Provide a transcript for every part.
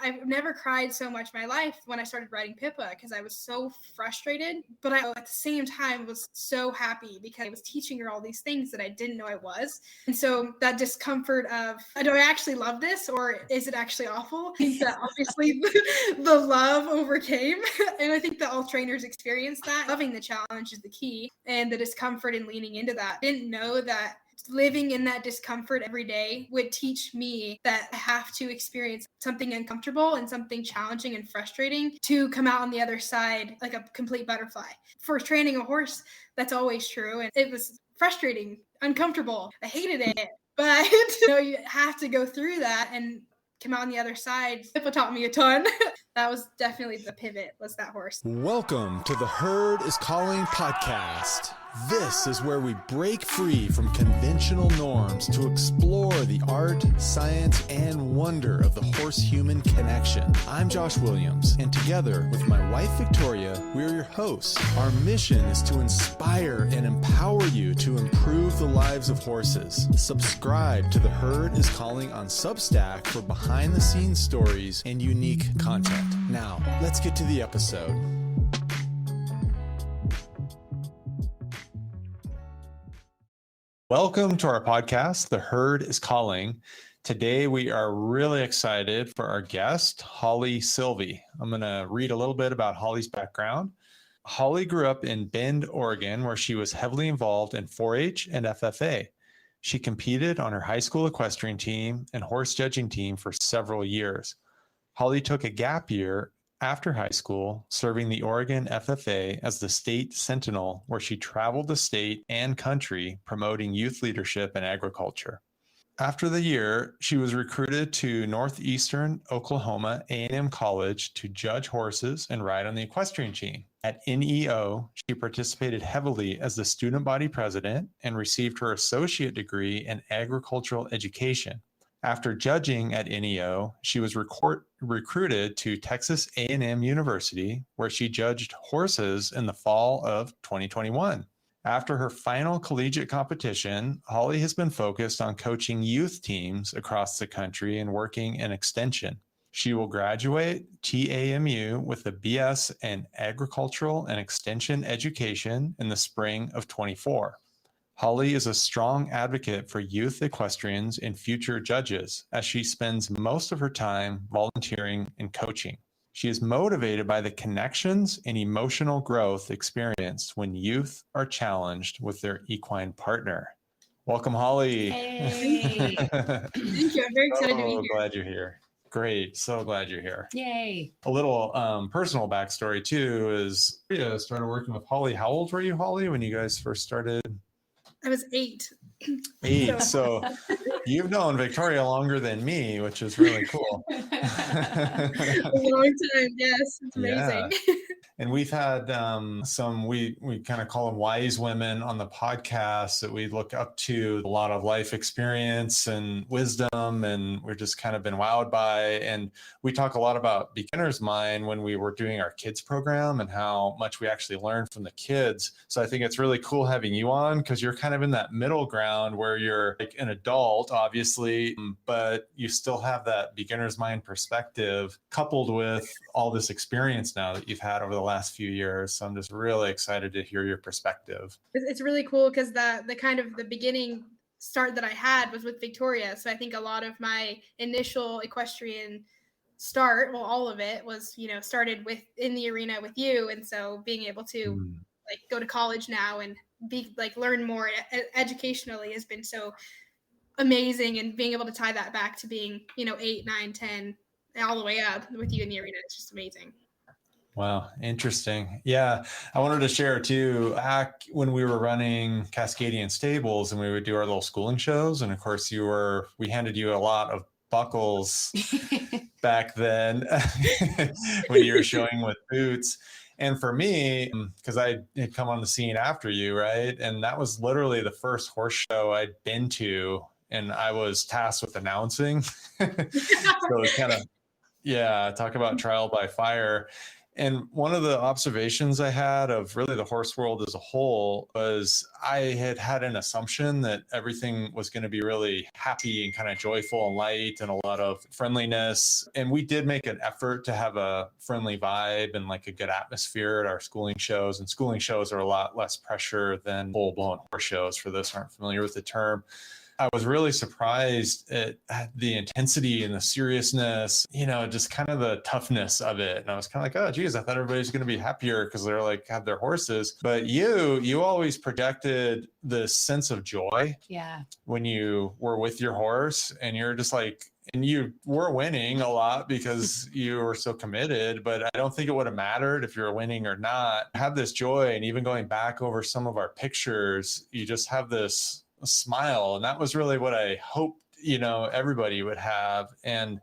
I've never cried so much in my life when I started riding Pippa, because I was so frustrated, but I at the same time was so happy because I was teaching her all these things that I didn't know I was. And so that discomfort of, do I actually love this, or is it actually awful? I think that obviously the love overcame. And I think that all trainers experience that. Loving the challenge is the key, and the discomfort and leaning into that. I didn't know that living in that discomfort every day would teach me that I have to experience something uncomfortable and something challenging and frustrating to come out on the other side like a complete butterfly. For training a horse, that's always true. And it was frustrating, uncomfortable. I hated it. But you have to go through that and come out on the other side. Pippa taught me a ton. That was definitely the pivot, was that horse. Welcome to the Herd is Calling podcast. This is where we break free from conventional norms to explore the art, science, and wonder of the horse-human connection. I'm Josh Williams, and together with my wife Victoria, we're your hosts. Our mission is to inspire and empower you to improve the lives of horses. Subscribe to the Herd is Calling on Substack for behind-the-scenes stories and unique content. Now, let's get to the episode. Welcome to our podcast, The Herd is Calling. Today, we are really excited for our guest, Holly Silvey. I'm going to read a little bit about Holly's background. Holly grew up in Bend, Oregon, where she was heavily involved in 4-H and FFA. She competed on her high school equestrian team and horse judging team for several years. Holly took a gap year after high school, serving the Oregon FFA as the state sentinel, where she traveled the state and country promoting youth leadership and agriculture. After the year, she was recruited to Northeastern Oklahoma A&M College to judge horses and ride on the equestrian team. At NEO, she participated heavily as the student body president and received her associate degree in agricultural education. After judging at NEO, she was recruited to Texas A&M University, where she judged horses in the fall of 2021. After her final collegiate competition, Holly has been focused on coaching youth teams across the country and working in extension. She will graduate TAMU with a BS in Agricultural and Extension Education in the spring of 24. Holly is a strong advocate for youth equestrians and future judges, as she spends most of her time volunteering and coaching. She is motivated by the connections and emotional growth experienced when youth are challenged with their equine partner. Welcome, Holly. Hey. Thank you. I'm very excited to be here. Glad you're here. Great. So glad you're here. Yay. A little personal backstory, too, is I started working with Holly. How old were you, Holly, when you guys first started? I was 8. 8. So you've known Victoria longer than me, which is really cool. A long time, yes. It's amazing. Yeah. And we've had we kind of call them wise women on the podcast that we look up to, a lot of life experience and wisdom, and we've just kind of been wowed by. And we talk a lot about beginner's mind when we were doing our kids program and how much we actually learn from the kids. So I think it's really cool having you on, because you're kind of in that middle ground where you're like an adult, obviously, but you still have that beginner's mind perspective coupled with all this experience now that you've had over the last few years. So I'm just really excited to hear your perspective. It's really cool because the kind of the beginning start that I had was with Victoria. So I think a lot of my initial equestrian start, well, all of it was, started with in the arena with you. And so being able to go to college now and be learn more educationally has been so amazing, and being able to tie that back to being 8, 9, 10 all the way up with you in the arena, it's just amazing. Wow. Interesting. Yeah. I wanted to share too, back when we were running Cascadian Stables and we would do our little schooling shows. And of course we handed you a lot of buckles back then when you were showing with boots. And for me, because I had come on the scene after you, right? And that was literally the first horse show I'd been to, and I was tasked with announcing. So it kind of, talk about trial by fire. And one of the observations I had of really the horse world as a whole was I had an assumption that everything was going to be really happy and kind of joyful and light and a lot of friendliness. And we did make an effort to have a friendly vibe and like a good atmosphere at our schooling shows. And schooling shows are a lot less pressure than full-blown horse shows, for those who aren't familiar with the term. I was really surprised at the intensity and the seriousness, just kind of the toughness of it. And I was kind of like, oh, geez, I thought everybody's going to be happier because they're like have their horses. But you always projected this sense of joy. Yeah. When you were with your horse and you're just like, and you were winning a lot because you were so committed, but I don't think it would have mattered if you're winning or not. Have this joy. And even going back over some of our pictures, you just have this smile. And that was really what I hoped, everybody would have. And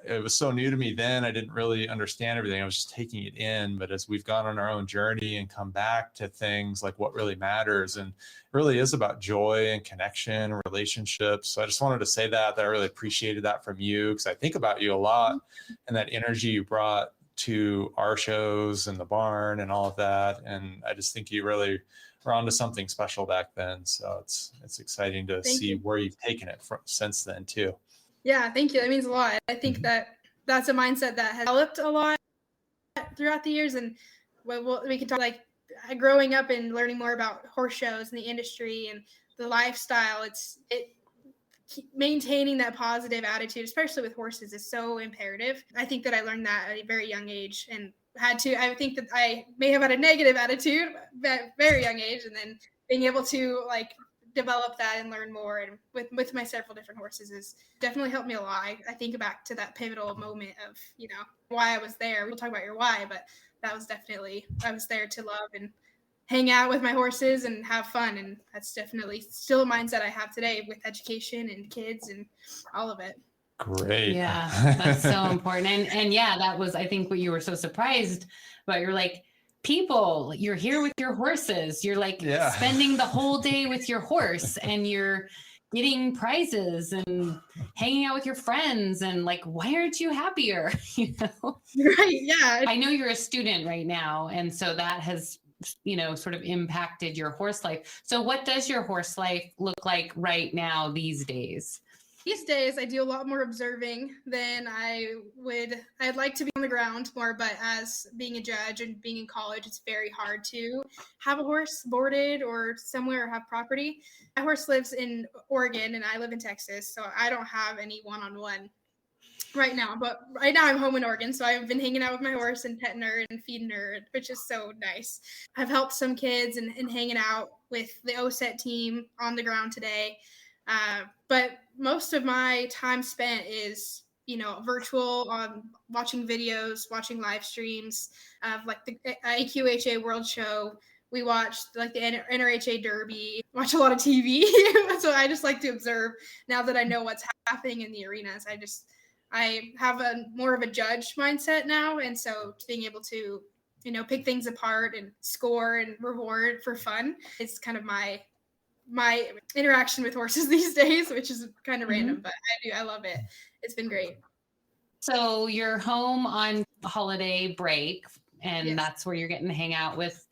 it was so new to me then. I didn't really understand everything. I was just taking it in. But as we've gone on our own journey and come back to things like what really matters, and it really is about joy and connection, relationships. So I just wanted to say that I really appreciated that from you, because I think about you a lot and that energy you brought to our shows and the barn and all of that. And I just think you really were onto something special back then. So it's exciting to see where you've taken it from since then too. Yeah, thank you. That means a lot. I think that that's a mindset that has developed a lot throughout the years. And we can talk like growing up and learning more about horse shows and the industry and the lifestyle. Maintaining that positive attitude, especially with horses, is so imperative. I think that I learned that at a very young age and I think that I may have had a negative attitude at a very young age, and then being able to like develop that and learn more and with my several different horses has definitely helped me a lot. I think back to that pivotal moment of, why I was there. We'll talk about your why, but that was definitely, I was there to love and hang out with my horses and have fun. And that's definitely still a mindset I have today with education and kids and all of it. Great. Yeah, that's so important. And yeah, that was, I think, what you were so surprised about. You're like, people, you're here with your horses. You're like spending the whole day with your horse and you're getting prizes and hanging out with your friends. And like, why aren't you happier? Right. Yeah. I know you're a student right now. And so that has, sort of impacted your horse life. So what does your horse life look like right now these days? These days, I do a lot more observing than I would. I'd like to be on the ground more, but as being a judge and being in college, it's very hard to have a horse boarded or somewhere or have property. My horse lives in Oregon and I live in Texas, so I don't have any one-on-one right now. But right now I'm home in Oregon, so I've been hanging out with my horse and petting her and feeding her, which is so nice. I've helped some kids and hanging out with the OSET team on the ground today. But most of my time spent is, virtual, watching videos, watching live streams of like the AQHA World Show. We watched like the NRHA Derby, watch a lot of TV. So I just like to observe now that I know what's happening in the arenas. I have a more of a judge mindset now. And so being able to, pick things apart and score and reward for fun is kind of my interaction with horses these days, which is kind of random, but I love it. It's been great. So you're home on holiday break, and that's where you're getting to hang out with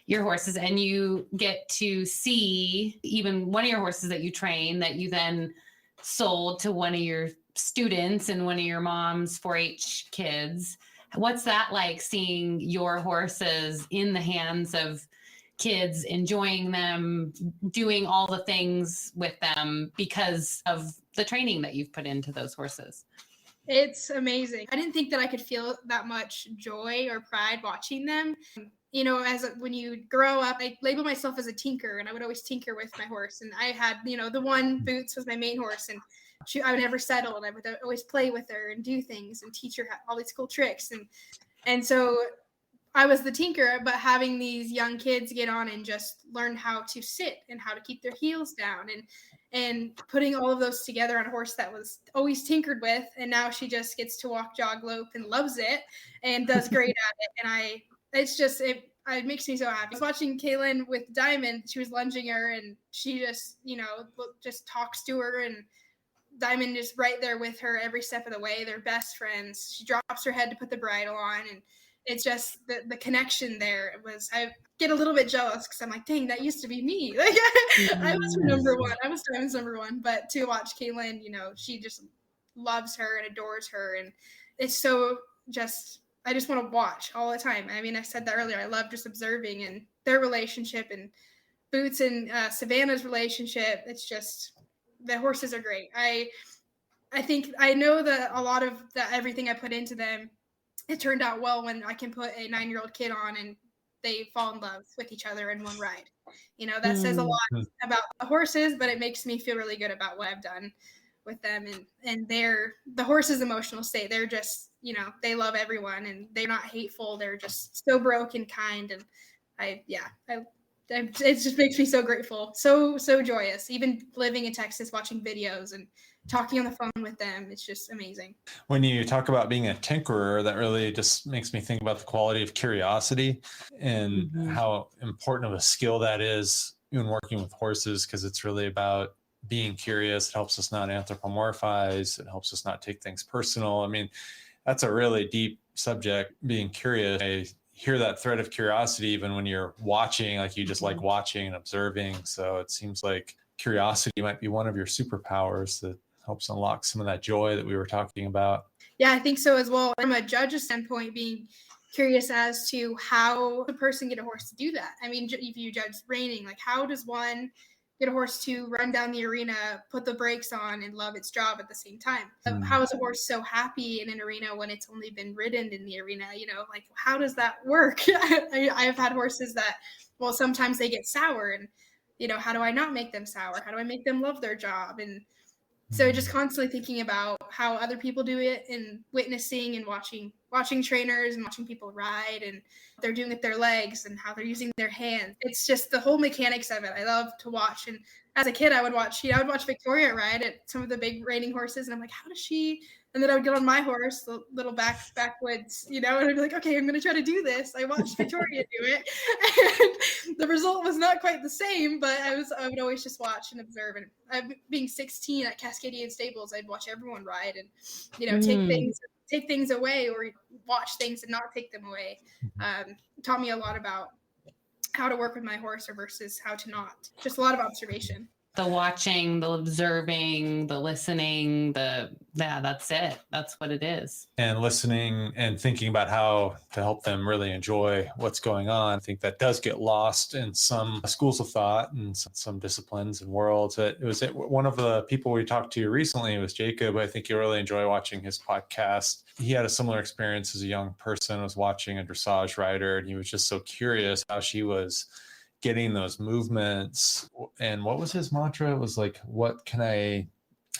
your horses, and you get to see even one of your horses that you train that you then sold to one of your students and one of your mom's 4-H kids. What's that like, seeing your horses in the hands of kids, enjoying them, doing all the things with them because of the training that you've put into those horses? It's amazing. I didn't think that I could feel that much joy or pride watching them. When you grow up, I label myself as a tinker, and I would always tinker with my horse. And I had, the one Boots was my main horse, and I would never settle, and I would always play with her and do things and teach her all these cool tricks. And so I was the tinker, but having these young kids get on and just learn how to sit and how to keep their heels down and putting all of those together on a horse that was always tinkered with. And now she just gets to walk, jog, lope, and loves it and does great at it. And it makes me so happy. I was watching Kaylin with Diamond. She was lunging her and she just, just talks to her, and Diamond is right there with her every step of the way. They're best friends. She drops her head to put the bridle on, and it's just the connection there. I get a little bit jealous because I'm like, dang, that used to be me. Like I was number one. I was Diamond's number one. But to watch Kaylin, she just loves her and adores her. And it's so I just want to watch all the time. I mean, I said that earlier. I love just observing and their relationship and Boots and Savannah's relationship. It's just, the horses are great. I think I know that a lot of everything I put into them, it turned out well when I can put a 9-year-old kid on and they fall in love with each other in one ride. That says a lot about the horses, but it makes me feel really good about what I've done with them and the horses' emotional state. They're just, they love everyone and they're not hateful. They're just so broke and kind. And it just makes me so grateful, so joyous. Even living in Texas, watching videos and talking on the phone with them, it's just amazing. When you talk about being a tinkerer, that really just makes me think about the quality of curiosity and how important of a skill that is in working with horses, because it's really about being curious. It helps us not anthropomorphize. It helps us not take things personal. I mean, that's a really deep subject, being curious. I hear that thread of curiosity even when you're watching, like you just like watching and observing. So it seems like curiosity might be one of your superpowers that helps unlock some of that joy that we were talking about. Yeah, I think so as well. From a judge's standpoint, being curious as to how a person get a horse to do that. I mean, if you judge reining, like how does one get a horse to run down the arena, put the brakes on, and love its job at the same time? How is a horse so happy in an arena when it's only been ridden in the arena? Like how does that work? I've had horses that, well, sometimes they get sour, and how do I not make them sour? How do I make them love their job? And so just constantly thinking about how other people do it and witnessing and watching trainers and watching people ride and they're doing with their legs and how they're using their hands. It's just the whole mechanics of it. I love to watch. And as a kid, I would watch Victoria ride at some of the big reining horses. And I'm like, how does she? And then I would get on my horse, the little backwoods, and I'd be like, okay, I'm going to try to do this. I watched Victoria do it. And the result was not quite the same, but I would always just watch and observe. And being 16 at Cascadian Stables, I'd watch everyone ride and, take things away or watch things and not take them away. Taught me a lot about how to work with my horse versus how to not. Just a lot of observation. The watching, the observing, the listening, that's it. That's what it is. And listening and thinking about how to help them really enjoy what's going on. I think that does get lost in some schools of thought and some disciplines and worlds. It was one of the people we talked to recently was Jacob. I think you really enjoy watching his podcast. He had a similar experience as a young person, was watching a dressage rider, and he was just so curious how she was getting those movements. And what was his mantra? It was like, how can I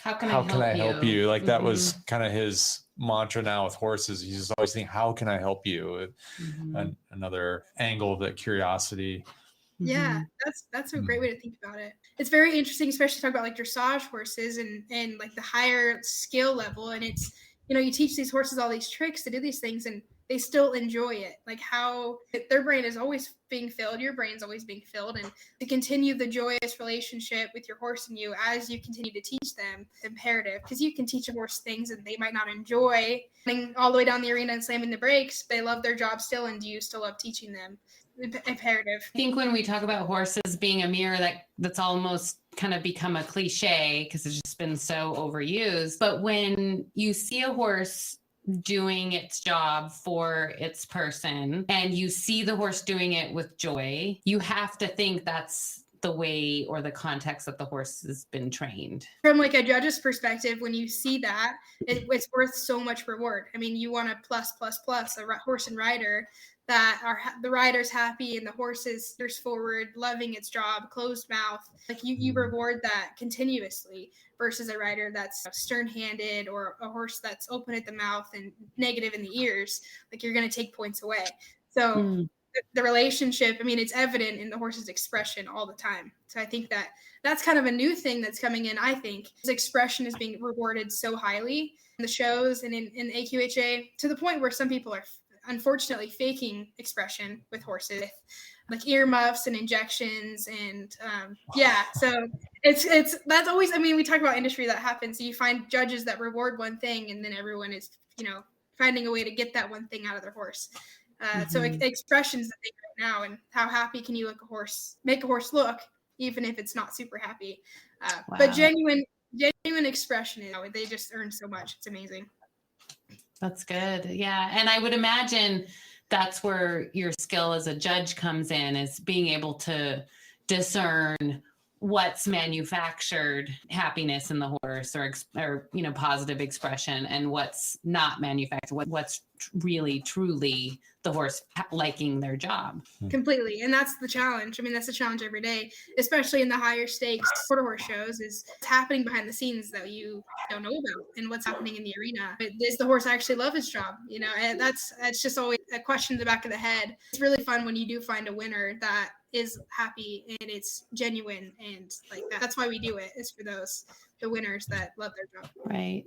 help you? Like that was kind of his mantra now with horses. He's always thinking, how can I help you? Another angle of that curiosity. Yeah, that's a great way to think about it. It's very interesting, especially to talk about like dressage horses and like the higher skill level. And it's, you teach these horses all these tricks to do these things and they still enjoy it. Like how their brain is always being filled, your brain's always being filled, and to continue the joyous relationship with your horse and you as you continue to teach them, it's imperative, because you can teach a horse things and they might not enjoy running all the way down the arena and slamming the brakes. They love their job still, and do you still love teaching them? Imperative. I think when we talk about horses being a mirror, that's almost kind of become a cliche because it's just been so overused. But when you see a horse doing its job for its person and you see the horse doing it with joy, you have to think that's the way or the context that the horse has been trained. From like a judge's perspective, when you see that, it's worth so much reward. I mean, you want a plus, a horse and rider that are the rider's happy and the horse is forward, loving its job, closed mouth. Like you reward that continuously versus a rider that's stern-handed or a horse that's open at the mouth and negative in the ears. Like you're going to take points away. So the relationship, I mean, it's evident in the horse's expression all the time. So I think that's kind of a new thing that's coming in. I think his expression is being rewarded so highly in the shows and in AQHA, to the point where some people are unfortunately faking expression with horses, like earmuffs and injections. And so that's always, I mean, we talk about industry that happens. So you find judges that reward one thing and then everyone is, finding a way to get that one thing out of their horse. So expressions that they right now, and how happy can you make a horse look, even if it's not super happy. But genuine expression, they just earn so much. It's amazing. That's good. Yeah. And I would imagine that's where your skill as a judge comes in, is being able to discern what's manufactured happiness in the horse, or positive expression, and what's not manufactured, what's really truly the horse liking their job. Completely. And that's the challenge. I mean, that's the challenge every day, especially in the higher stakes quarter horse shows, is what's happening behind the scenes that you don't know about, and what's happening in the arena. But does the horse actually love his job? And that's just always a question in the back of the head. It's really fun when you do find a winner that is happy and it's genuine, and like that. That's why we do it, is for the winners that love their job. Right.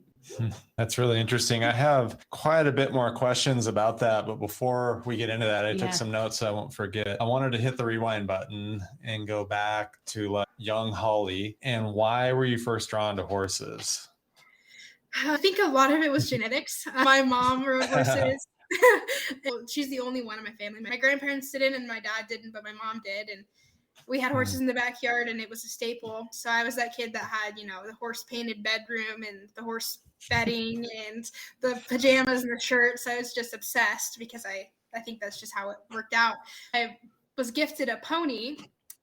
That's really interesting. I have quite a bit more questions about that, but before we get into that, I took some notes so I won't forget. I wanted to hit the rewind button and go back to young Holly. And why were you first drawn to horses? I think a lot of it was genetics. My mom rode horses. She's the only one in my family. My grandparents didn't, and my dad didn't, but my mom did. And we had horses in the backyard, and it was a staple. So I was that kid that had, the horse painted bedroom and the horse bedding and the pajamas and the shirts. I was just obsessed, because I think that's just how it worked out. I was gifted a pony,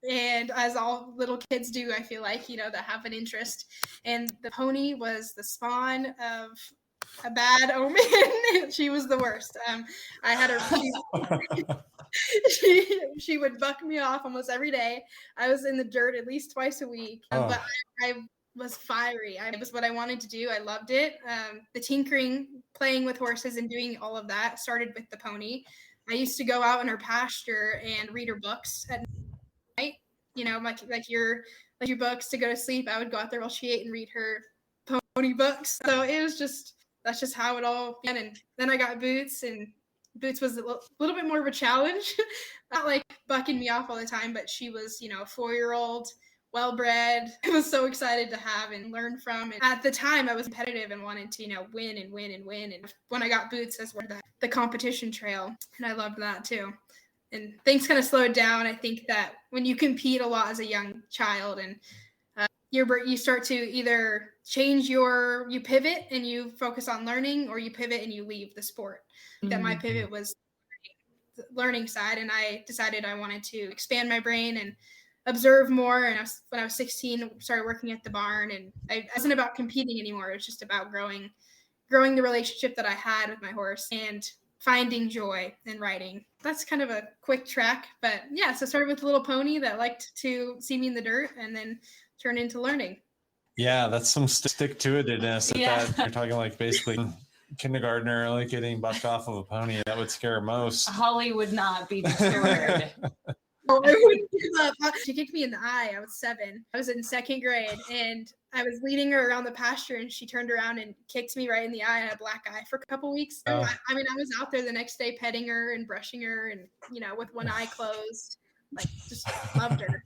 and as all little kids do, I feel like, that have an interest. And the pony was the spawn of a bad omen. She was the worst. I had her. She would buck me off almost every day. I was in the dirt at least twice a week, but I was fiery. It was what I wanted to do. I loved it. The tinkering, playing with horses, and doing all of that started with the pony. I used to go out in her pasture and read her books at night. Like your books to go to sleep. I would go out there while she ate and read her pony books. So it was that's just how it all began. And then I got Boots, and Boots was a little bit more of a challenge. Not like bucking me off all the time, but she was, a 4-year-old, well-bred. I was so excited to have and learn from. And at the time, I was competitive and wanted to, win and win and win. And when I got Boots, that's where the competition trail, and I loved that too. And things kind of slowed down. I think that when you compete a lot as a young child, and you start to either you pivot and you focus on learning, or you pivot and you leave the sport. That my pivot was the learning side, and I decided I wanted to expand my brain and observe more. And when I was 16, started working at the barn, and it wasn't about competing anymore. It was just about growing the relationship that I had with my horse and finding joy in riding. That's kind of a quick track, but yeah. So I started with a little pony that liked to see me in the dirt, and then turn into learning. Yeah, that's some stick-to-itiveness. That you're talking like basically kindergartner, like getting bucked off of a pony. That would scare most. Holly would not be deterred. Oh, I wouldn't give up. She kicked me in the eye. I was 7. I was in 2nd grade, and I was leading her around the pasture, and she turned around and kicked me right in the eye. I had a black eye for a couple weeks. Oh. I was out there the next day petting her and brushing her, and with one eye closed, like just loved her.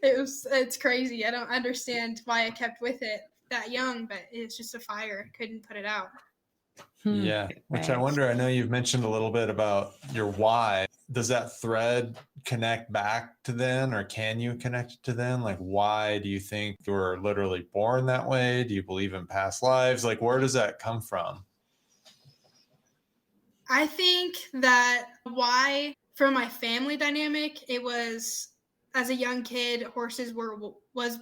It's crazy. I don't understand why I kept with it that young, but it's just a fire. Couldn't put it out. Yeah, which I wonder, I know you've mentioned a little bit about your why. Does that thread connect back to then, or can you connect to then? Like, why do you think you were literally born that way? Do you believe in past lives? Like, where does that come from? I think that why, from my family dynamic, it was, as a young kid, horses was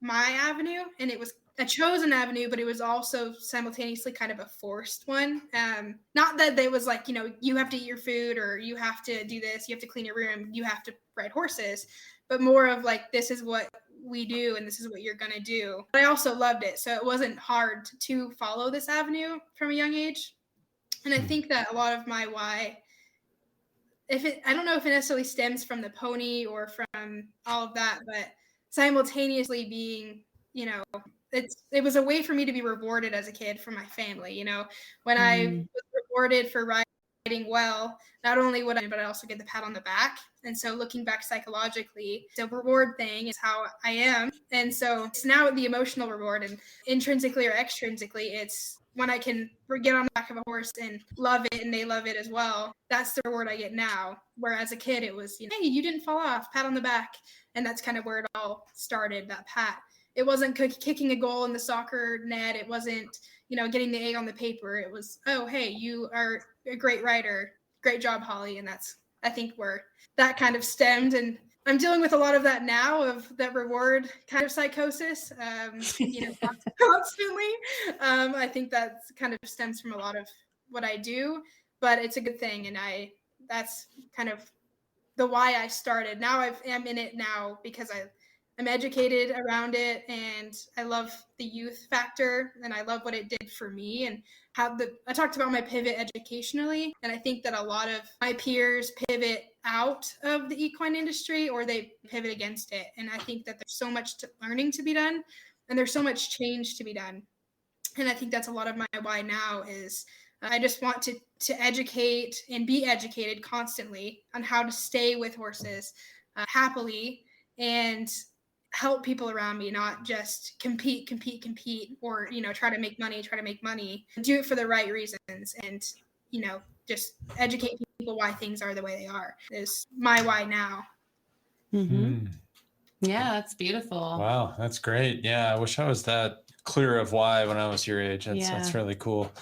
my avenue, and it was a chosen avenue, but it was also simultaneously kind of a forced one. Not that they was like, you have to eat your food, or you have to do this, you have to clean your room, you have to ride horses, but more of like, this is what we do, and this is what you're going to do. But I also loved it. So it wasn't hard to follow this avenue from a young age. And I think that a lot of my why, I don't know if it necessarily stems from the pony or from all of that, but simultaneously being, it was a way for me to be rewarded as a kid from my family. When I was rewarded for riding well, not only but I also get the pat on the back. And so looking back psychologically, the reward thing is how I am. And so it's now the emotional reward, and intrinsically or extrinsically, it's when I can get on the back of a horse and love it and they love it as well, that's the reward I get now. Whereas as a kid, it was, hey, you didn't fall off, pat on the back. And that's kind of where it all started, that pat. It wasn't kicking a goal in the soccer net. It wasn't, getting the A on the paper. It was, oh, hey, you are a great rider. Great job, Holly. And that's, I think, where that kind of stemmed. And I'm dealing with a lot of that now, of that reward kind of psychosis, constantly. I think that kind of stems from a lot of what I do, but it's a good thing. And that's kind of the why I started. Now I'm in it now because I'm educated around it, and I love the youth factor, and I love what it did for me, and I talked about my pivot educationally, and I think that a lot of my peers pivot out of the equine industry, or they pivot against it. And I think that there's so much learning to be done, and there's so much change to be done. And I think that's a lot of my why now is I just want to educate and be educated constantly on how to stay with horses happily and help people around me, not just compete, or, try to make money, do it for the right reasons, and, just educate people why things are the way they are is my why now. Mm-hmm. Yeah, that's beautiful. Wow, that's great. Yeah, I wish I was that clear of why when I was your age. That's really cool.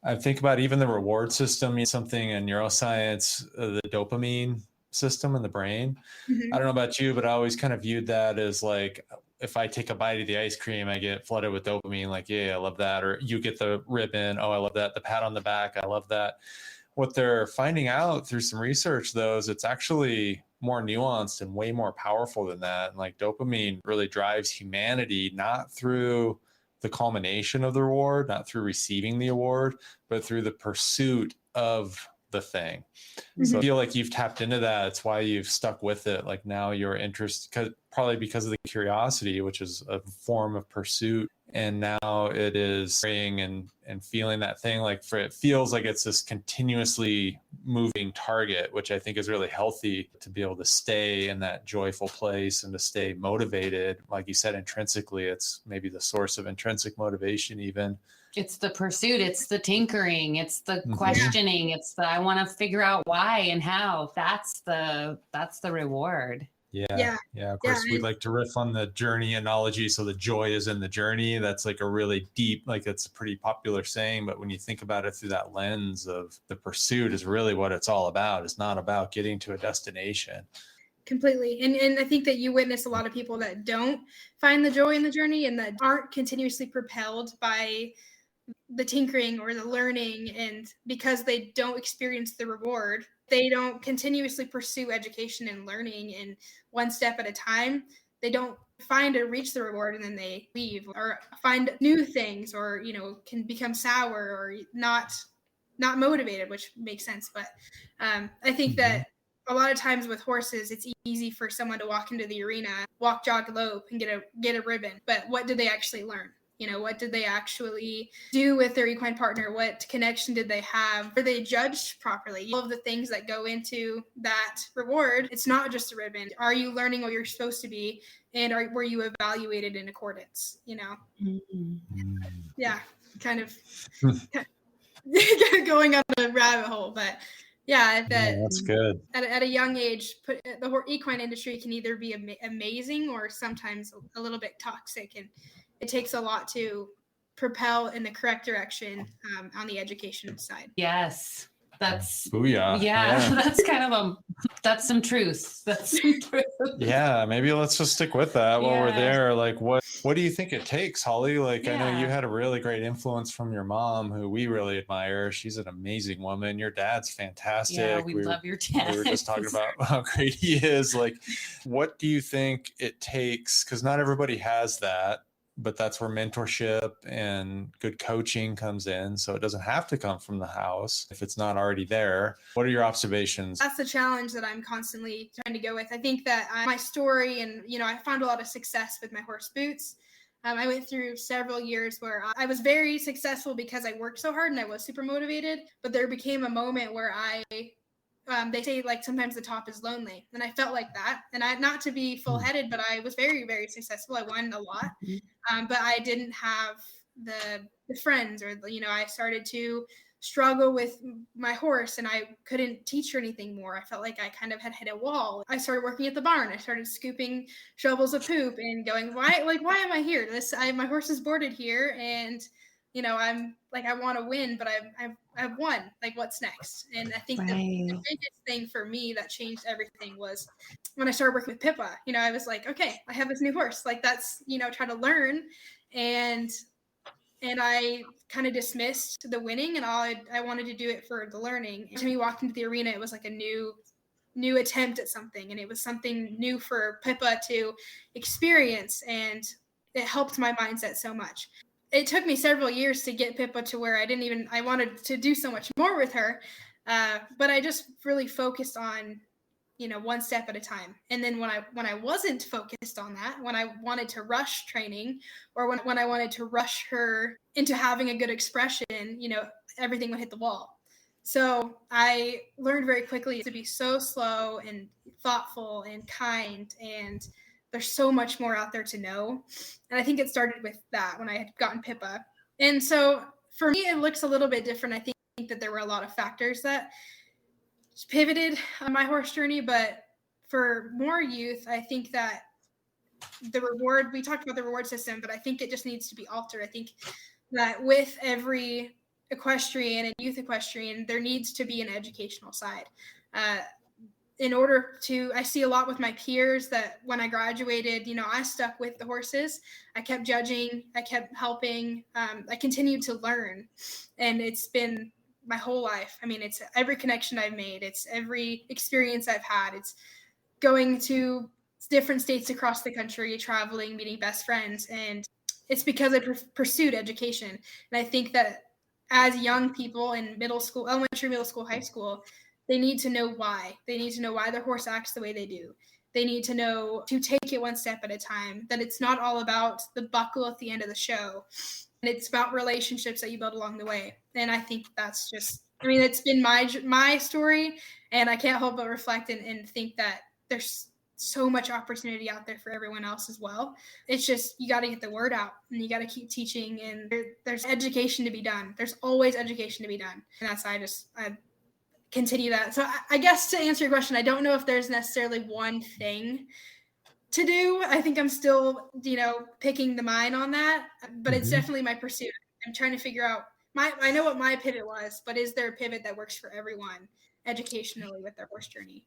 I think about even the reward system, something in neuroscience, the dopamine system in the brain. Mm-hmm. I don't know about you, but I always kind of viewed that as like, if I take a bite of the ice cream, I get flooded with dopamine. Like, yeah, I love that. Or you get the ribbon. Oh, I love that. The pat on the back. I love that. What they're finding out through some research, though, is it's actually more nuanced and way more powerful than that. And like dopamine really drives humanity, not through the culmination of the reward, not through receiving the award, but through the pursuit of the thing. Mm-hmm. So I feel like you've tapped into that. It's why you've stuck with it. Like now your interest, probably because of the curiosity, which is a form of pursuit. And now it is praying and feeling that thing. Like it feels like it's this continuously moving target, which I think is really healthy to be able to stay in that joyful place and to stay motivated. Like you said, intrinsically, it's maybe the source of intrinsic motivation even. It's the pursuit. It's the tinkering. It's the questioning. It's the, I want to figure out why and how. That's the reward. Yeah. Of course, we'd like to riff on the journey analogy. So the joy is in the journey. That's like a really deep, like it's a pretty popular saying. But when you think about it through that lens of the pursuit is really what it's all about. It's not about getting to a destination. Completely. And I think that you witness a lot of people that don't find the joy in the journey and that aren't continuously propelled by the tinkering or the learning. And because they don't experience the reward, they don't continuously pursue education and learning and one step at a time. They don't find or reach the reward, and then they leave or find new things, or, can become sour or not motivated, which makes sense. But I think that a lot of times with horses, it's easy for someone to walk into the arena, walk, jog, lope, and get a ribbon. But what did they actually learn? What did they actually do with their equine partner? What connection did they have? Were they judged properly? All of the things that go into that reward, it's not just a ribbon. Are you learning what you're supposed to be? And were you evaluated in accordance? Yeah, kind of going on a rabbit hole. But that's good. At a young age, the equine industry can either be amazing or sometimes a little bit toxic, and it takes a lot to propel in the correct direction on the education side. Yes. That's booyah. Yeah. That's kind of that's some truth. That's some truth. Yeah, maybe let's just stick with that while we're there. Like what do you think it takes, Holly? Like I know you had a really great influence from your mom, who we really admire. She's an amazing woman. Your dad's fantastic. Yeah, we love your dad. We were just talking about how great he is. Like, what do you think it takes? Because not everybody has that. But that's where mentorship and good coaching comes in. So it doesn't have to come from the house if it's not already there. What are your observations? That's the challenge that I'm constantly trying to go with. I think that my story and, I found a lot of success with my horse boots. I went through several years where I was very successful because I worked so hard and I was super motivated. But there became a moment where they say like sometimes the top is lonely, and I felt like that. And not to be full-headed, but I was very, very successful. I won a lot, but I didn't have the friends, or, I started to struggle with my horse and I couldn't teach her anything more. I felt like I kind of had hit a wall. I started working at the barn. I started scooping shovels of poop and going, why am I here? My horse is boarded here, and I'm like, I want to win, but I've won. Like, what's next? And I think the biggest thing for me that changed everything was when I started working with Pippa. I was like, okay, I have this new horse. Like, that's, try to learn. And I kind of dismissed the winning, and I wanted to do it for the learning. And to me, walking into the arena, it was like a new attempt at something, and it was something new for Pippa to experience, and it helped my mindset so much. It took me several years to get Pippa to where I wanted to do so much more with her, but I just really focused on one step at a time. And then when I wasn't focused on that, when I wanted to rush training, or when I wanted to rush her into having a good expression, everything would hit the wall. So I learned very quickly to be so slow and thoughtful and kind, and there's so much more out there to know. And I think it started with that when I had gotten Pippa. And so for me, it looks a little bit different. I think that there were a lot of factors that pivoted on my horse journey, but for more youth, I think that we talked about the reward system, but I think it just needs to be altered. I think that with every equestrian and youth equestrian, there needs to be an educational side. I see a lot with my peers that when I graduated, I stuck with the horses. I kept judging, I kept helping, I continued to learn, and it's been my whole life. I mean, it's every connection I've made. It's every experience I've had. It's going to different states across the country, traveling, meeting best friends. And it's because I pursued education. And I think that as young people in middle school, elementary, middle school, high school, they need to know why. They need to know why their horse acts the way they do. They need to know to take it one step at a time, that it's not all about the buckle at the end of the show. And it's about relationships that you build along the way. And I think that's just, it's been my story, and I can't help but reflect and think that there's so much opportunity out there for everyone else as well. It's just, you got to get the word out, and you got to keep teaching, and there's education to be done. There's always education to be done. And that's, I continue that. So I guess to answer your question, I don't know if there's necessarily one thing to do. I think I'm still, picking the mind on that, but it's definitely my pursuit. I'm trying to figure out I know what my pivot was, but is there a pivot that works for everyone educationally with their horse journey?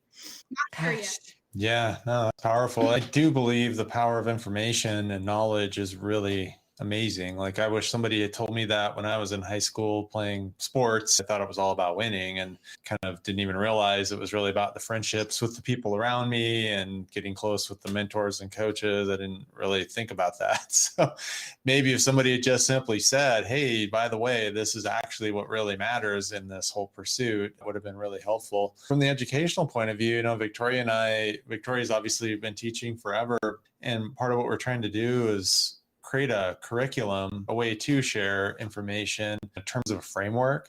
Not sure yet. Yeah, no, that's powerful. I do believe the power of information and knowledge is really amazing. Like, I wish somebody had told me that when I was in high school playing sports. I thought it was all about winning, and kind of didn't even realize it was really about the friendships with the people around me and getting close with the mentors and coaches. I didn't really think about that. So maybe if somebody had just simply said, hey, by the way, this is actually what really matters in this whole pursuit, it would have been really helpful. From the educational point of view, Victoria's obviously been teaching forever. And part of what we're trying to do is create a curriculum, a way to share information in terms of a framework.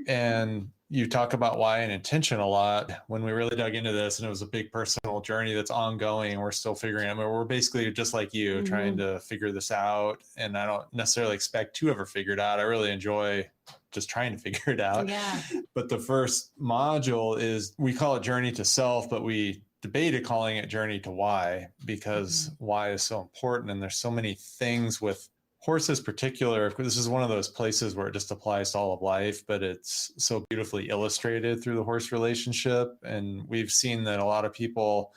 And you talk about why and intention a lot. When we really dug into this, and it was a big personal journey that's ongoing, and we're still figuring it out. We're basically just like you, trying to figure this out. And I don't necessarily expect to ever figure it out. I really enjoy just trying to figure it out. Yeah. But the first module is, we call it Journey to Self, but we debated calling it Journey to Why, because why is so important. And there's so many things with horses particular. This is one of those places where it just applies to all of life, but it's so beautifully illustrated through the horse relationship. And we've seen that a lot of people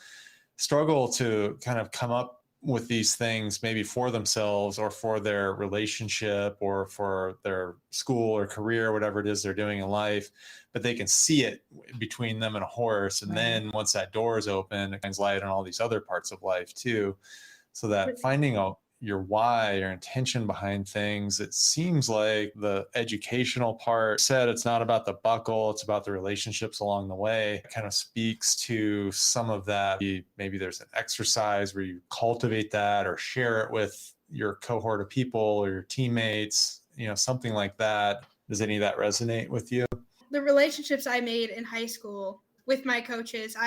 struggle to kind of come up with these things, maybe for themselves or for their relationship or for their school or career, whatever it is they're doing in life, but they can see it between them and a horse. And then once that door is open, it shines light on all these other parts of life too. So that finding out your why, your intention behind things, it seems like the educational part said it's not about the buckle, it's about the relationships along the way. It kind of speaks to some of that. Maybe there's an exercise where you cultivate that or share it with your cohort of people or your teammates, something like that. Does any of that resonate with you? The relationships I made in high school with my coaches,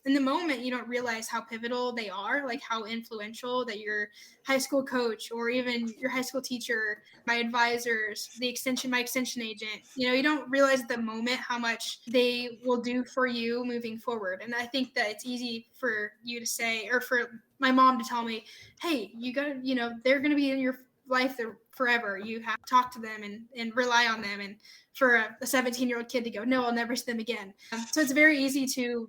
in the moment, you don't realize how pivotal they are, like how influential that your high school coach or even your high school teacher, my advisors, my extension agent, you don't realize at the moment how much they will do for you moving forward. And I think that it's easy for you to say, or for my mom to tell me, hey, you got to, they're going to be in your life forever. You have to talk to them and rely on them. And for a 17-year-old kid to go, no, I'll never see them again. So it's very easy to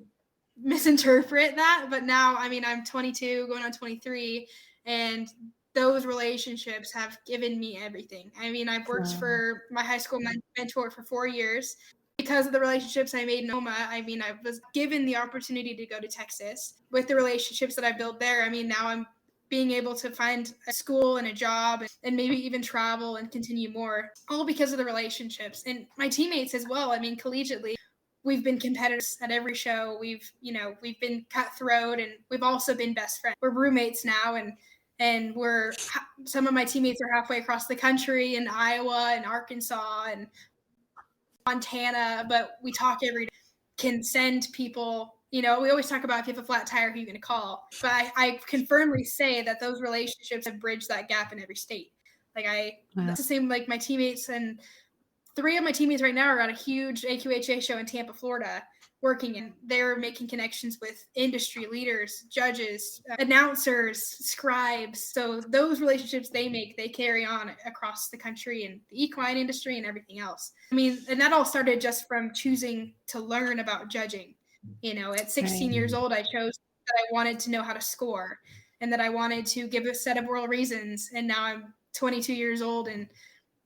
misinterpret that. But now, I'm 22, going on 23, and those relationships have given me everything. I've worked for my high school mentor for 4 years. Because of the relationships I made in Oklahoma, I was given the opportunity to go to Texas. With the relationships that I built there, now I'm being able to find a school and a job and maybe even travel and continue more, all because of the relationships. And my teammates as well. Collegiately, we've been competitors at every show. We've been cutthroat, and we've also been best friends. We're roommates now, and some of my teammates are halfway across the country in Iowa and Arkansas and Montana, but we talk every day, can send people, we always talk about if you have a flat tire, who you're going to call. But I can firmly say that those relationships have bridged that gap in every state. That's the same, like my teammates, and 3 of my teammates right now are at a huge AQHA show in Tampa, Florida, working, and they're making connections with industry leaders, judges, announcers, scribes. So those relationships they carry on across the country and the equine industry and everything else. And that all started just from choosing to learn about judging. At 16 years old, I chose that I wanted to know how to score and that I wanted to give a set of world reasons. And now I'm 22 years old, and